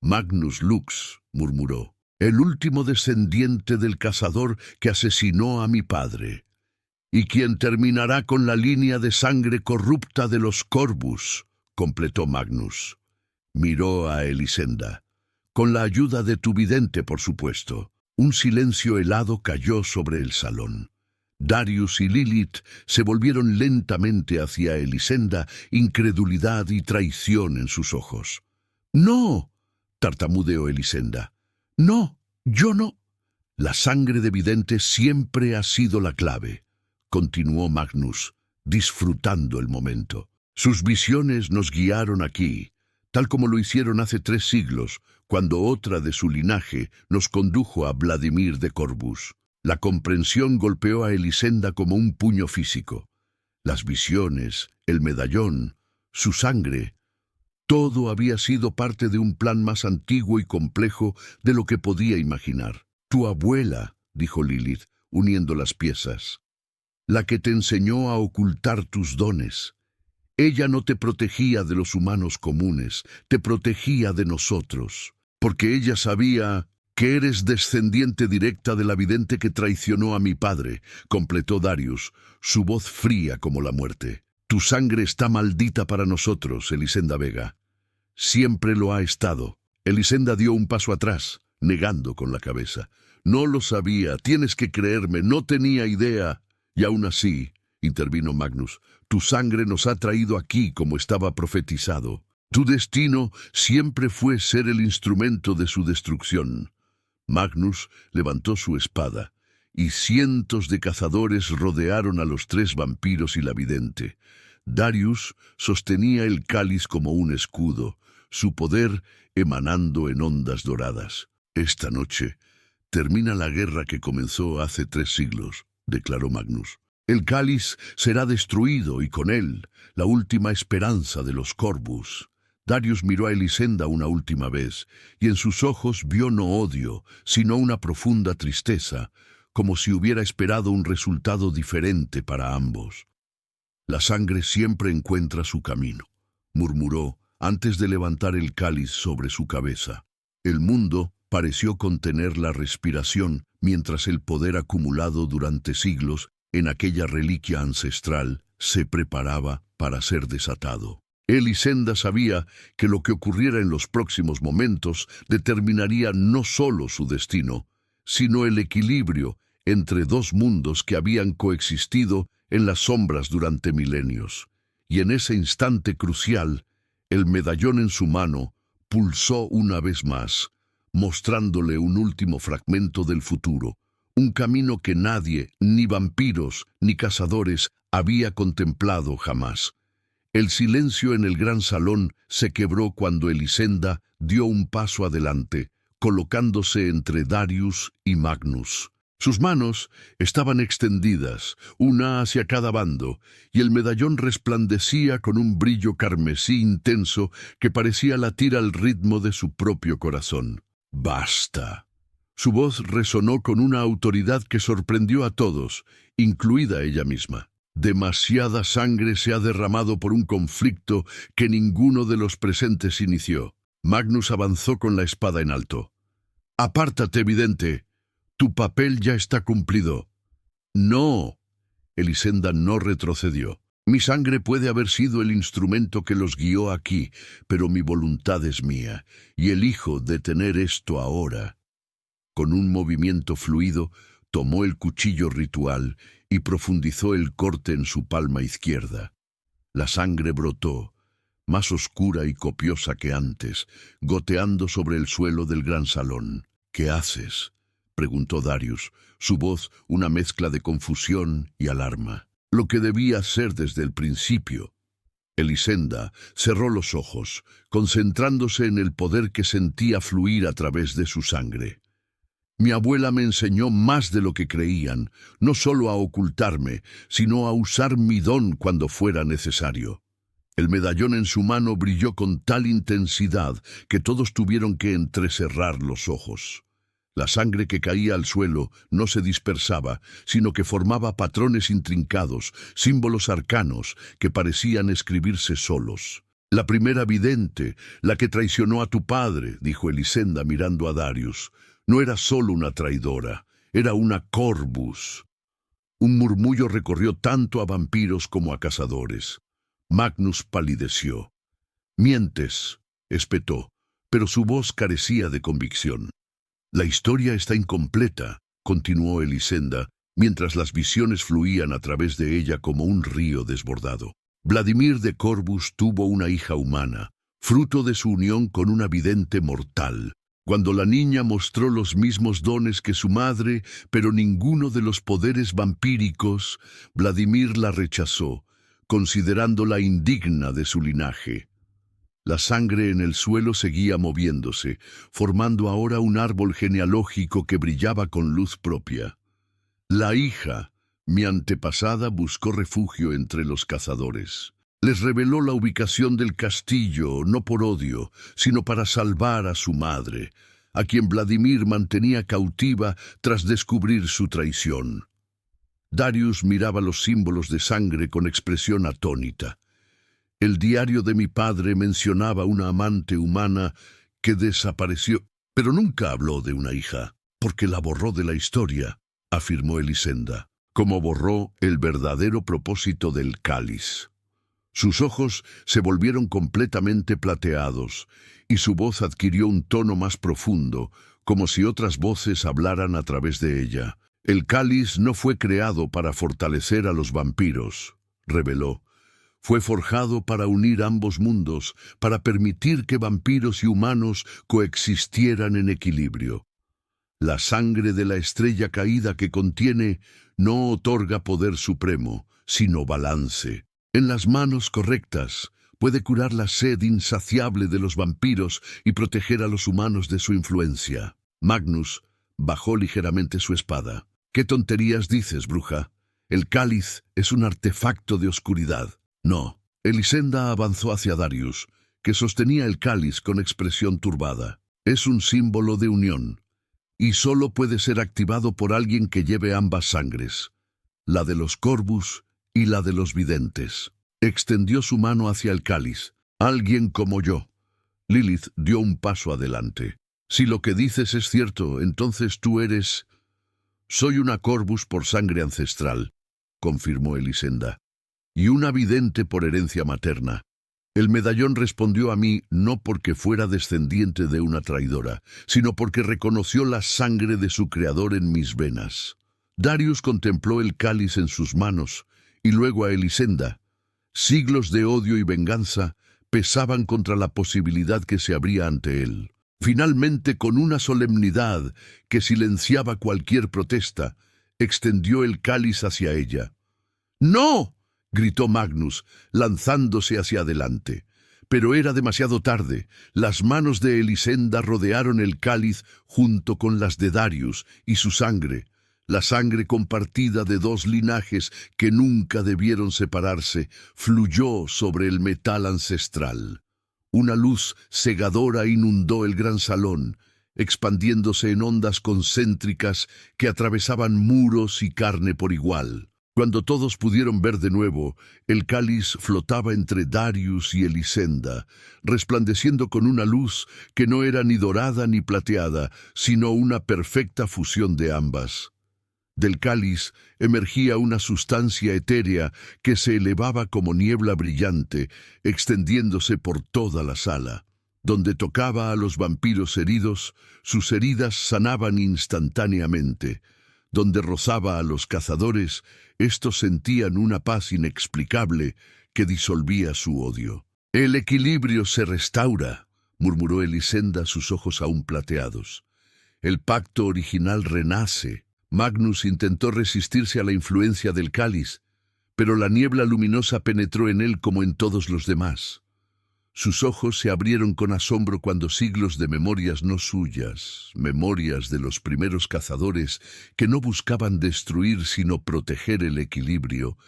«Magnus Lux», murmuró, «el último descendiente del cazador que asesinó a mi padre, y quien terminará con la línea de sangre corrupta de los Corvus», completó Magnus. Miró a Elisenda. «Con la ayuda de tu vidente, por supuesto». Un silencio helado cayó sobre el salón. Darius y Lilith se volvieron lentamente hacia Elisenda, incredulidad y traición en sus ojos. «¡No!», tartamudeó Elisenda. «No, yo no». «La sangre de vidente siempre ha sido la clave», continuó Magnus, disfrutando el momento. «Sus visiones nos guiaron aquí, tal como lo hicieron hace 3 siglos, cuando otra de su linaje nos condujo a Vladimir de Corvus». La comprensión golpeó a Elisenda como un puño físico. Las visiones, el medallón, su sangre, todo había sido parte de un plan más antiguo y complejo de lo que podía imaginar. «Tu abuela», dijo Lilith, uniendo las piezas, «la que te enseñó a ocultar tus dones. Ella no te protegía de los humanos comunes, te protegía de nosotros, porque ella sabía que eres descendiente directa de la vidente que traicionó a mi padre», completó Darius, su voz fría como la muerte. «Tu sangre está maldita para nosotros, Elisenda Vega. Siempre lo ha estado». Elisenda dio un paso atrás, negando con la cabeza. «No lo sabía, tienes que creerme, no tenía idea». «Y aún así», intervino Magnus, «tu sangre nos ha traído aquí como estaba profetizado. Tu destino siempre fue ser el instrumento de su destrucción». Magnus levantó su espada, y cientos de cazadores rodearon a los 3 vampiros y la vidente. Darius sostenía el cáliz como un escudo, su poder emanando en ondas doradas. «Esta noche termina la guerra que comenzó hace 3 siglos», declaró Magnus. El cáliz será destruido y con él la última esperanza de los Corvus. Darius miró a Elisenda una última vez, y en sus ojos vio no odio, sino una profunda tristeza, como si hubiera esperado un resultado diferente para ambos. La sangre siempre encuentra su camino, murmuró antes de levantar el cáliz sobre su cabeza. El mundo pareció contener la respiración mientras el poder acumulado durante siglos en aquella reliquia ancestral se preparaba para ser desatado. Elisenda sabía que lo que ocurriera en los próximos momentos determinaría no solo su destino, sino el equilibrio entre dos mundos que habían coexistido en las sombras durante milenios. Y en ese instante crucial, el medallón en su mano pulsó una vez más, mostrándole un último fragmento del futuro, un camino que nadie, ni vampiros, ni cazadores, había contemplado jamás. El silencio en el gran salón se quebró cuando Elisenda dio un paso adelante, colocándose entre Darius y Magnus. Sus manos estaban extendidas, una hacia cada bando, y el medallón resplandecía con un brillo carmesí intenso que parecía latir al ritmo de su propio corazón. ¡Basta! Su voz resonó con una autoridad que sorprendió a todos, incluida ella misma. Demasiada sangre se ha derramado por un conflicto que ninguno de los presentes inició. Magnus avanzó con la espada en alto. «Apártate, vidente. Tu papel ya está cumplido». «No». Elisenda no retrocedió. «Mi sangre puede haber sido el instrumento que los guió aquí, pero mi voluntad es mía, y elijo detener esto ahora». Con un movimiento fluido, tomó el cuchillo ritual y profundizó el corte en su palma izquierda. La sangre brotó, más oscura y copiosa que antes, goteando sobre el suelo del gran salón. «¿Qué haces?», preguntó Darius, su voz una mezcla de confusión y alarma. «Lo que debía hacer desde el principio». Elisenda cerró los ojos, concentrándose en el poder que sentía fluir a través de su sangre. «Mi abuela me enseñó más de lo que creían, no solo a ocultarme, sino a usar mi don cuando fuera necesario». El medallón en su mano brilló con tal intensidad que todos tuvieron que entrecerrar los ojos. La sangre que caía al suelo no se dispersaba, sino que formaba patrones intrincados, símbolos arcanos que parecían escribirse solos. «La primera vidente, la que traicionó a tu padre», dijo Elisenda mirando a Darius. «No era solo una traidora, era una Corvus». Un murmullo recorrió tanto a vampiros como a cazadores. Magnus palideció. «Mientes», espetó, pero su voz carecía de convicción. «La historia está incompleta», continuó Elisenda, mientras las visiones fluían a través de ella como un río desbordado. «Vladimir de Corvus tuvo una hija humana, fruto de su unión con una vidente mortal. Cuando la niña mostró los mismos dones que su madre, pero ninguno de los poderes vampíricos, Vladimir la rechazó, considerándola indigna de su linaje». La sangre en el suelo seguía moviéndose, formando ahora un árbol genealógico que brillaba con luz propia. «La hija, mi antepasada, buscó refugio entre los cazadores. Les reveló la ubicación del castillo, no por odio, sino para salvar a su madre, a quien Vladimir mantenía cautiva tras descubrir su traición». Darius miraba los símbolos de sangre con expresión atónita. «El diario de mi padre mencionaba una amante humana que desapareció, pero nunca habló de una hija, porque la borró de la historia», afirmó Elisenda, «como borró el verdadero propósito del cáliz». Sus ojos se volvieron completamente plateados, y su voz adquirió un tono más profundo, como si otras voces hablaran a través de ella. «El cáliz no fue creado para fortalecer a los vampiros», reveló. «Fue forjado para unir ambos mundos, para permitir que vampiros y humanos coexistieran en equilibrio. La sangre de la estrella caída que contiene no otorga poder supremo, sino balance. En las manos correctas puede curar la sed insaciable de los vampiros y proteger a los humanos de su influencia». Magnus bajó ligeramente su espada. «¿Qué tonterías dices, bruja? El cáliz es un artefacto de oscuridad. No. Elisenda avanzó hacia Darius, que sostenía el cáliz con expresión turbada. Es un símbolo de unión, y solo puede ser activado por alguien que lleve ambas sangres, la de los Corvus y la de los videntes. Extendió su mano hacia el cáliz. Alguien como yo. Lilith dio un paso adelante. Si lo que dices es cierto, entonces tú eres... Soy una Corvus por sangre ancestral, confirmó Elisenda, y una vidente por herencia materna. El medallón respondió a mí no porque fuera descendiente de una traidora, sino porque reconoció la sangre de su creador en mis venas. Darius contempló el cáliz en sus manos, y luego a Elisenda. Siglos de odio y venganza pesaban contra la posibilidad que se abría ante él. Finalmente, con una solemnidad que silenciaba cualquier protesta, extendió el cáliz hacia ella. ¡No!, gritó Magnus, lanzándose hacia adelante. Pero era demasiado tarde. Las manos de Elisenda rodearon el cáliz junto con las de Darius y su sangre, la sangre compartida de dos linajes que nunca debieron separarse, fluyó sobre el metal ancestral. Una luz cegadora inundó el gran salón, expandiéndose en ondas concéntricas que atravesaban muros y carne por igual. Cuando todos pudieron ver de nuevo, el cáliz flotaba entre Darius y Elisenda, resplandeciendo con una luz que no era ni dorada ni plateada, sino una perfecta fusión de ambas. Del cáliz emergía una sustancia etérea que se elevaba como niebla brillante, extendiéndose por toda la sala. Donde tocaba a los vampiros heridos, sus heridas sanaban instantáneamente. Donde rozaba a los cazadores, estos sentían una paz inexplicable que disolvía su odio. «El equilibrio se restaura», murmuró Elisenda, sus ojos aún plateados. «El pacto original renace». Magnus intentó resistirse a la influencia del cáliz, pero la niebla luminosa penetró en él como en todos los demás. Sus ojos se abrieron con asombro cuando siglos de memorias no suyas, memorias de los primeros cazadores que no buscaban destruir sino proteger el equilibrio,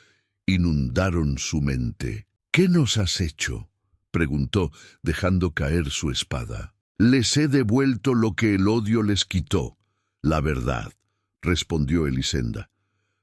inundaron su mente. «¿Qué nos has hecho?», preguntó, dejando caer su espada. «Les he devuelto lo que el odio les quitó, la verdad», respondió Elisenda.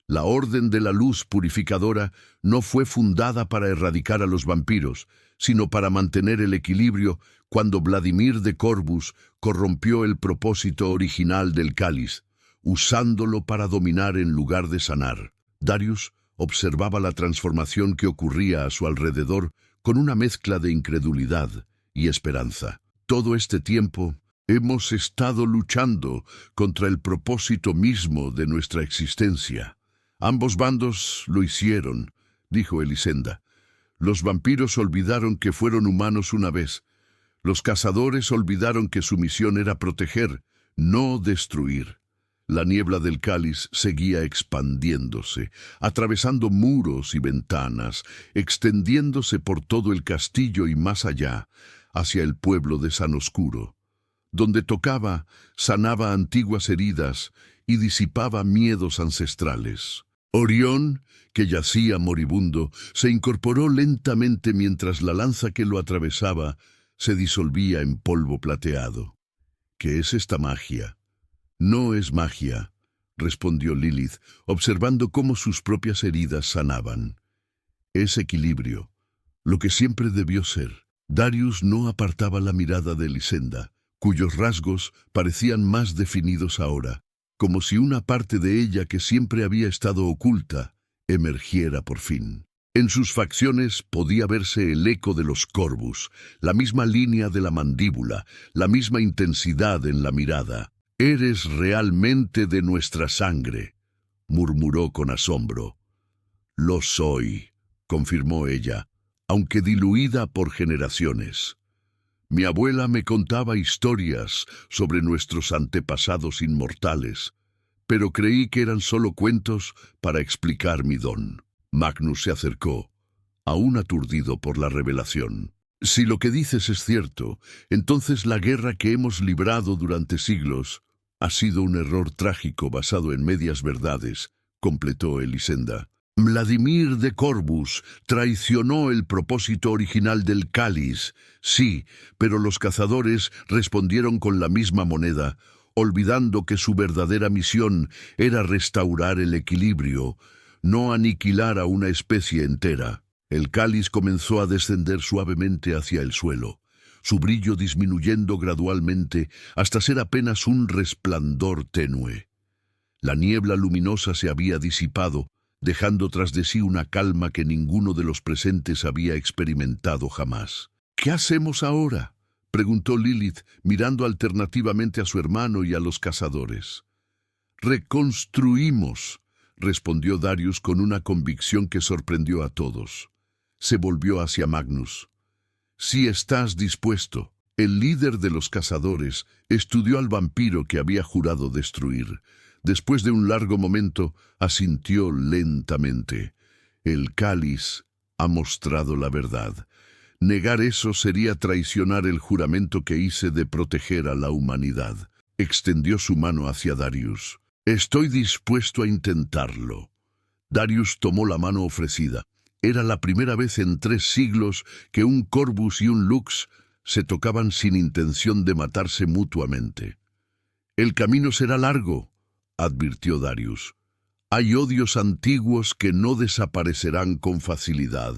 «La Orden de la Luz Purificadora no fue fundada para erradicar a los vampiros, sino para mantener el equilibrio cuando Vladimir de Corvus corrompió el propósito original del cáliz, usándolo para dominar en lugar de sanar». Darius observaba la transformación que ocurría a su alrededor con una mezcla de incredulidad y esperanza. Todo este tiempo hemos estado luchando contra el propósito mismo de nuestra existencia. Ambos bandos lo hicieron, dijo Elisenda. Los vampiros olvidaron que fueron humanos una vez. Los cazadores olvidaron que su misión era proteger, no destruir. La niebla del cáliz seguía expandiéndose, atravesando muros y ventanas, extendiéndose por todo el castillo y más allá, hacia el pueblo de San Oscuro. Donde tocaba, sanaba antiguas heridas y disipaba miedos ancestrales. Orión, que yacía moribundo, se incorporó lentamente mientras la lanza que lo atravesaba se disolvía en polvo plateado. «¿Qué es esta magia?» «No es magia», respondió Lilith, observando cómo sus propias heridas sanaban. «Es equilibrio, lo que siempre debió ser». Darius no apartaba la mirada de Elisenda, cuyos rasgos parecían más definidos ahora, como si una parte de ella que siempre había estado oculta emergiera por fin. En sus facciones podía verse el eco de los Corvus, la misma línea de la mandíbula, la misma intensidad en la mirada. «Eres realmente de nuestra sangre», murmuró con asombro. «Lo soy», confirmó ella, aunque diluida por generaciones. Mi abuela me contaba historias sobre nuestros antepasados inmortales, pero creí que eran solo cuentos para explicar mi don. Magnus se acercó, aún aturdido por la revelación. «Si lo que dices es cierto, entonces la guerra que hemos librado durante siglos ha sido un error trágico basado en medias verdades», completó Elisenda. Vladimir de Corvus traicionó el propósito original del cáliz. Sí, pero los cazadores respondieron con la misma moneda, olvidando que su verdadera misión era restaurar el equilibrio, no aniquilar a una especie entera. El cáliz comenzó a descender suavemente hacia el suelo, su brillo disminuyendo gradualmente hasta ser apenas un resplandor tenue. La niebla luminosa se había disipado, dejando tras de sí una calma que ninguno de los presentes había experimentado jamás. «¿Qué hacemos ahora?», preguntó Lilith, mirando alternativamente a su hermano y a los cazadores. «Reconstruimos», respondió Darius con una convicción que sorprendió a todos. Se volvió hacia Magnus. «Si estás dispuesto». El líder de los cazadores estudió al vampiro que había jurado destruir. Después de un largo momento, asintió lentamente. «El cáliz ha mostrado la verdad. Negar eso sería traicionar el juramento que hice de proteger a la humanidad». Extendió su mano hacia Darius. «Estoy dispuesto a intentarlo». Darius tomó la mano ofrecida. Era la primera vez en 3 siglos que un Corvus y un Lux se tocaban sin intención de matarse mutuamente. «El camino será largo», advirtió Darius. «Hay odios antiguos que no desaparecerán con facilidad».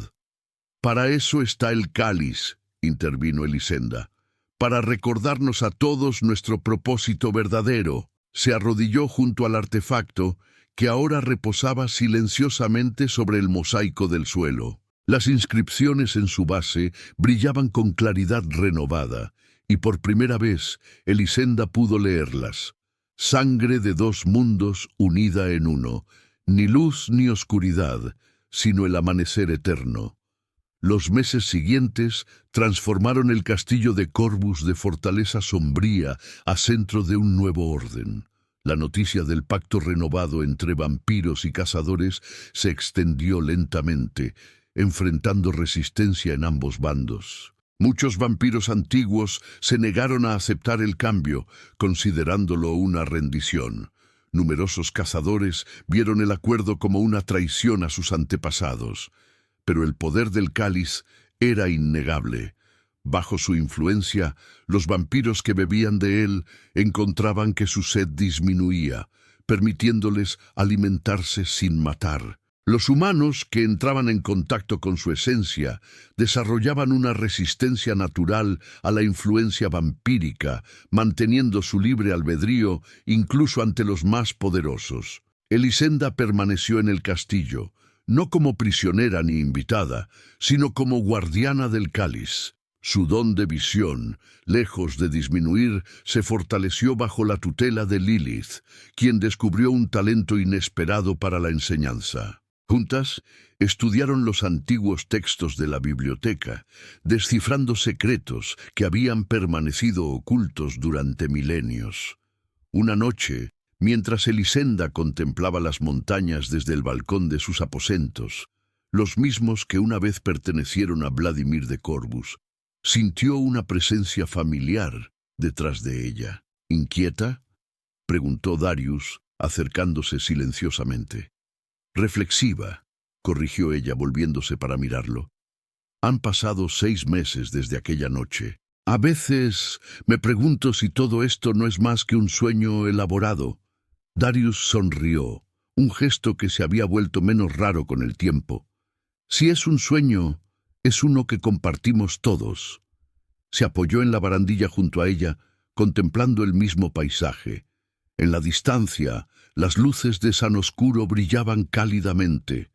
«Para eso está el cáliz», intervino Elisenda, «para recordarnos a todos nuestro propósito verdadero». Se arrodilló junto al artefacto, que ahora reposaba silenciosamente sobre el mosaico del suelo. Las inscripciones en su base brillaban con claridad renovada, y por primera vez Elisenda pudo leerlas. «Sangre de 2 mundos unida en uno, ni luz ni oscuridad, sino el amanecer eterno». Los meses siguientes transformaron el castillo de Corvus de fortaleza sombría a centro de un nuevo orden. La noticia del pacto renovado entre vampiros y cazadores se extendió lentamente, enfrentando resistencia en ambos bandos. Muchos vampiros antiguos se negaron a aceptar el cambio, considerándolo una rendición. Numerosos cazadores vieron el acuerdo como una traición a sus antepasados. Pero el poder del cáliz era innegable. Bajo su influencia, los vampiros que bebían de él encontraban que su sed disminuía, permitiéndoles alimentarse sin matar. Los humanos que entraban en contacto con su esencia desarrollaban una resistencia natural a la influencia vampírica, manteniendo su libre albedrío incluso ante los más poderosos. Elisenda permaneció en el castillo, no como prisionera ni invitada, sino como guardiana del cáliz. Su don de visión, lejos de disminuir, se fortaleció bajo la tutela de Lilith, quien descubrió un talento inesperado para la enseñanza. Juntas, estudiaron los antiguos textos de la biblioteca, descifrando secretos que habían permanecido ocultos durante milenios. Una noche, mientras Elisenda contemplaba las montañas desde el balcón de sus aposentos, los mismos que una vez pertenecieron a Vladimir de Corvus, sintió una presencia familiar detrás de ella. «¿Inquieta?», preguntó Darius, acercándose silenciosamente. «Reflexiva», corrigió ella volviéndose para mirarlo. «Han pasado 6 meses desde aquella noche. A veces me pregunto si todo esto no es más que un sueño elaborado». Darius sonrió, un gesto que se había vuelto menos raro con el tiempo. «Si es un sueño, es uno que compartimos todos». Se apoyó en la barandilla junto a ella, contemplando el mismo paisaje. En la distancia, las luces de San Oscuro brillaban cálidamente.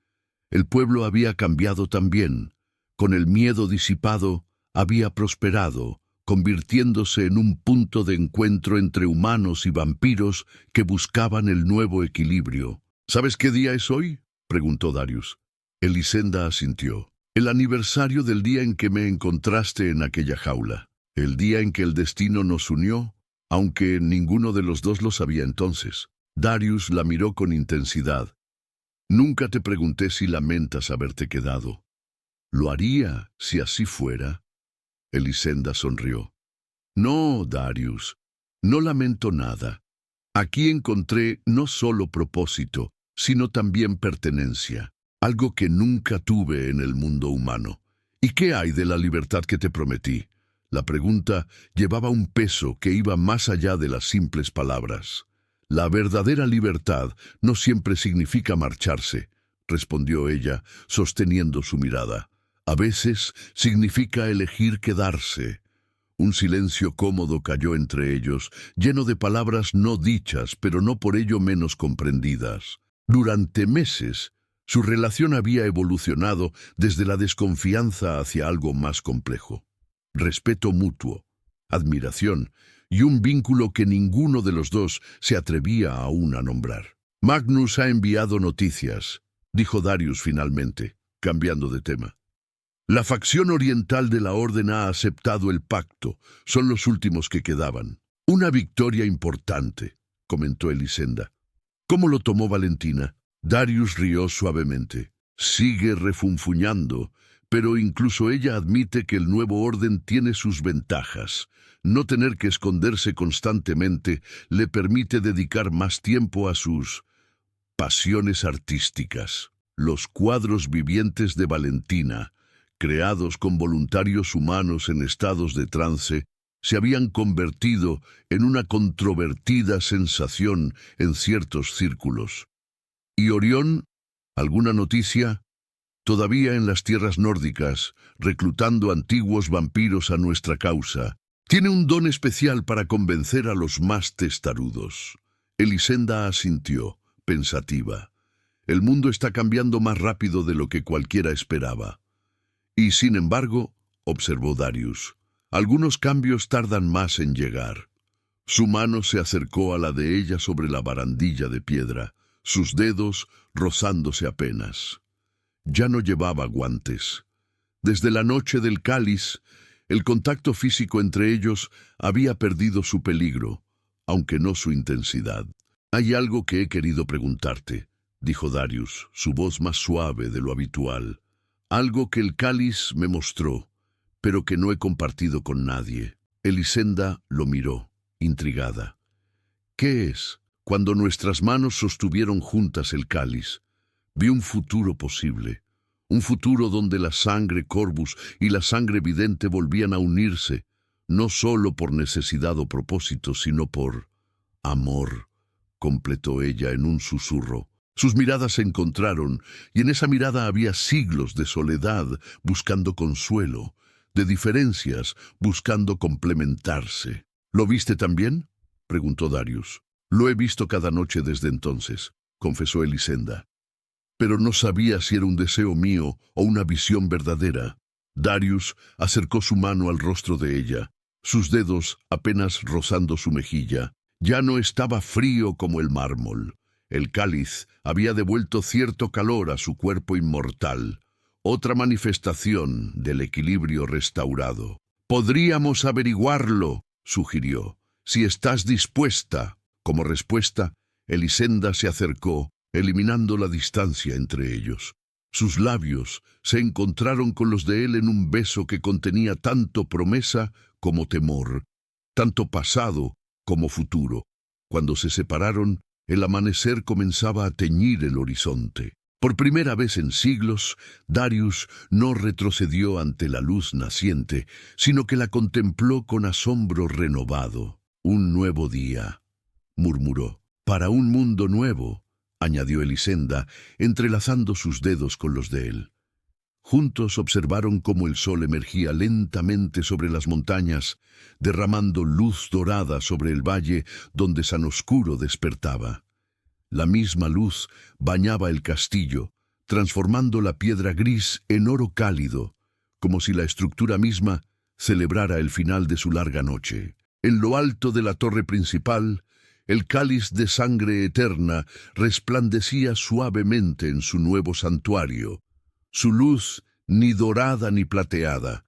El pueblo había cambiado también. Con el miedo disipado, había prosperado, convirtiéndose en un punto de encuentro entre humanos y vampiros que buscaban el nuevo equilibrio. «¿Sabes qué día es hoy?», preguntó Darius. Elisenda asintió. «El aniversario del día en que me encontraste en aquella jaula. El día en que el destino nos unió, aunque ninguno de los dos lo sabía entonces». Darius la miró con intensidad. «Nunca te pregunté si lamentas haberte quedado». «Lo haría si así fuera». Elisenda sonrió. «No, Darius, no lamento nada. Aquí encontré no solo propósito, sino también pertenencia, algo que nunca tuve en el mundo humano. ¿Y qué hay de la libertad que te prometí? La pregunta llevaba un peso que iba más allá de las simples palabras. La verdadera libertad no siempre significa marcharse, respondió ella, sosteniendo su mirada. A veces significa elegir quedarse. Un silencio cómodo cayó entre ellos, lleno de palabras no dichas, pero no por ello menos comprendidas. Durante meses, su relación había evolucionado desde la desconfianza hacia algo más complejo. Respeto mutuo, admiración y un vínculo que ninguno de los dos se atrevía aún a nombrar. Magnus ha enviado noticias, dijo Darius finalmente, cambiando de tema. La facción oriental de la Orden ha aceptado el pacto, son los últimos que quedaban. Una victoria importante, comentó Elisenda. ¿Cómo lo tomó Valentina? Darius rió suavemente. Sigue refunfuñando, pero incluso ella admite que el nuevo orden tiene sus ventajas. No tener que esconderse constantemente le permite dedicar más tiempo a sus pasiones artísticas. Los cuadros vivientes de Valentina, creados con voluntarios humanos en estados de trance, se habían convertido en una controvertida sensación en ciertos círculos. ¿Y Orión? ¿Alguna noticia? Todavía en las tierras nórdicas, reclutando antiguos vampiros a nuestra causa. Tiene un don especial para convencer a los más testarudos. Elisenda asintió, pensativa. El mundo está cambiando más rápido de lo que cualquiera esperaba. Y sin embargo, observó Darius, algunos cambios tardan más en llegar. Su mano se acercó a la de ella sobre la barandilla de piedra, sus dedos rozándose apenas. Ya no llevaba guantes. Desde la noche del cáliz, el contacto físico entre ellos había perdido su peligro, aunque no su intensidad. «Hay algo que he querido preguntarte», dijo Darius, su voz más suave de lo habitual. «Algo que el cáliz me mostró, pero que no he compartido con nadie». Elisenda lo miró, intrigada. «¿Qué es?» Cuando nuestras manos sostuvieron juntas el cáliz, vi un futuro posible. Un futuro donde la sangre Corvus y la sangre vidente volvían a unirse, no solo por necesidad o propósito, sino por amor, completó ella en un susurro. Sus miradas se encontraron, y en esa mirada había siglos de soledad buscando consuelo, de diferencias buscando complementarse. ¿Lo viste también?, preguntó Darius. Lo he visto cada noche desde entonces, confesó Elisenda. Pero no sabía si era un deseo mío o una visión verdadera. Darius acercó su mano al rostro de ella, sus dedos apenas rozando su mejilla. Ya no estaba frío como el mármol. El cáliz había devuelto cierto calor a su cuerpo inmortal, otra manifestación del equilibrio restaurado. «Podríamos averiguarlo», sugirió, «si estás dispuesta». Como respuesta, Elisenda se acercó, eliminando la distancia entre ellos. Sus labios se encontraron con los de él en un beso que contenía tanto promesa como temor, tanto pasado como futuro. Cuando se separaron, el amanecer comenzaba a teñir el horizonte. Por primera vez en siglos, Darius no retrocedió ante la luz naciente, sino que la contempló con asombro renovado. «Un nuevo día», murmuró. «Para un mundo nuevo», añadió Elisenda, entrelazando sus dedos con los de él. Juntos observaron cómo el sol emergía lentamente sobre las montañas, derramando luz dorada sobre el valle donde San Oscuro despertaba. La misma luz bañaba el castillo, transformando la piedra gris en oro cálido, como si la estructura misma celebrara el final de su larga noche. En lo alto de la torre principal, el cáliz de sangre eterna resplandecía suavemente en su nuevo santuario, su luz ni dorada ni plateada,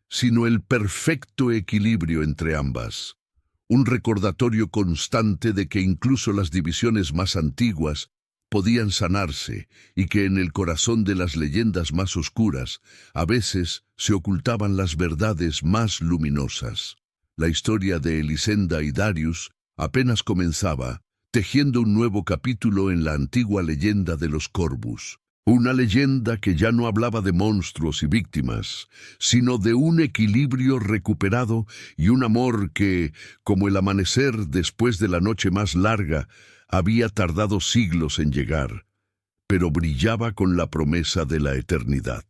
sino el perfecto equilibrio entre ambas, un recordatorio constante de que incluso las divisiones más antiguas podían sanarse y que en el corazón de las leyendas más oscuras a veces se ocultaban las verdades más luminosas. La historia de Elisenda y Darius apenas comenzaba, tejiendo un nuevo capítulo en la antigua leyenda de los Corvus. Una leyenda que ya no hablaba de monstruos y víctimas, sino de un equilibrio recuperado y un amor que, como el amanecer después de la noche más larga, había tardado siglos en llegar, pero brillaba con la promesa de la eternidad.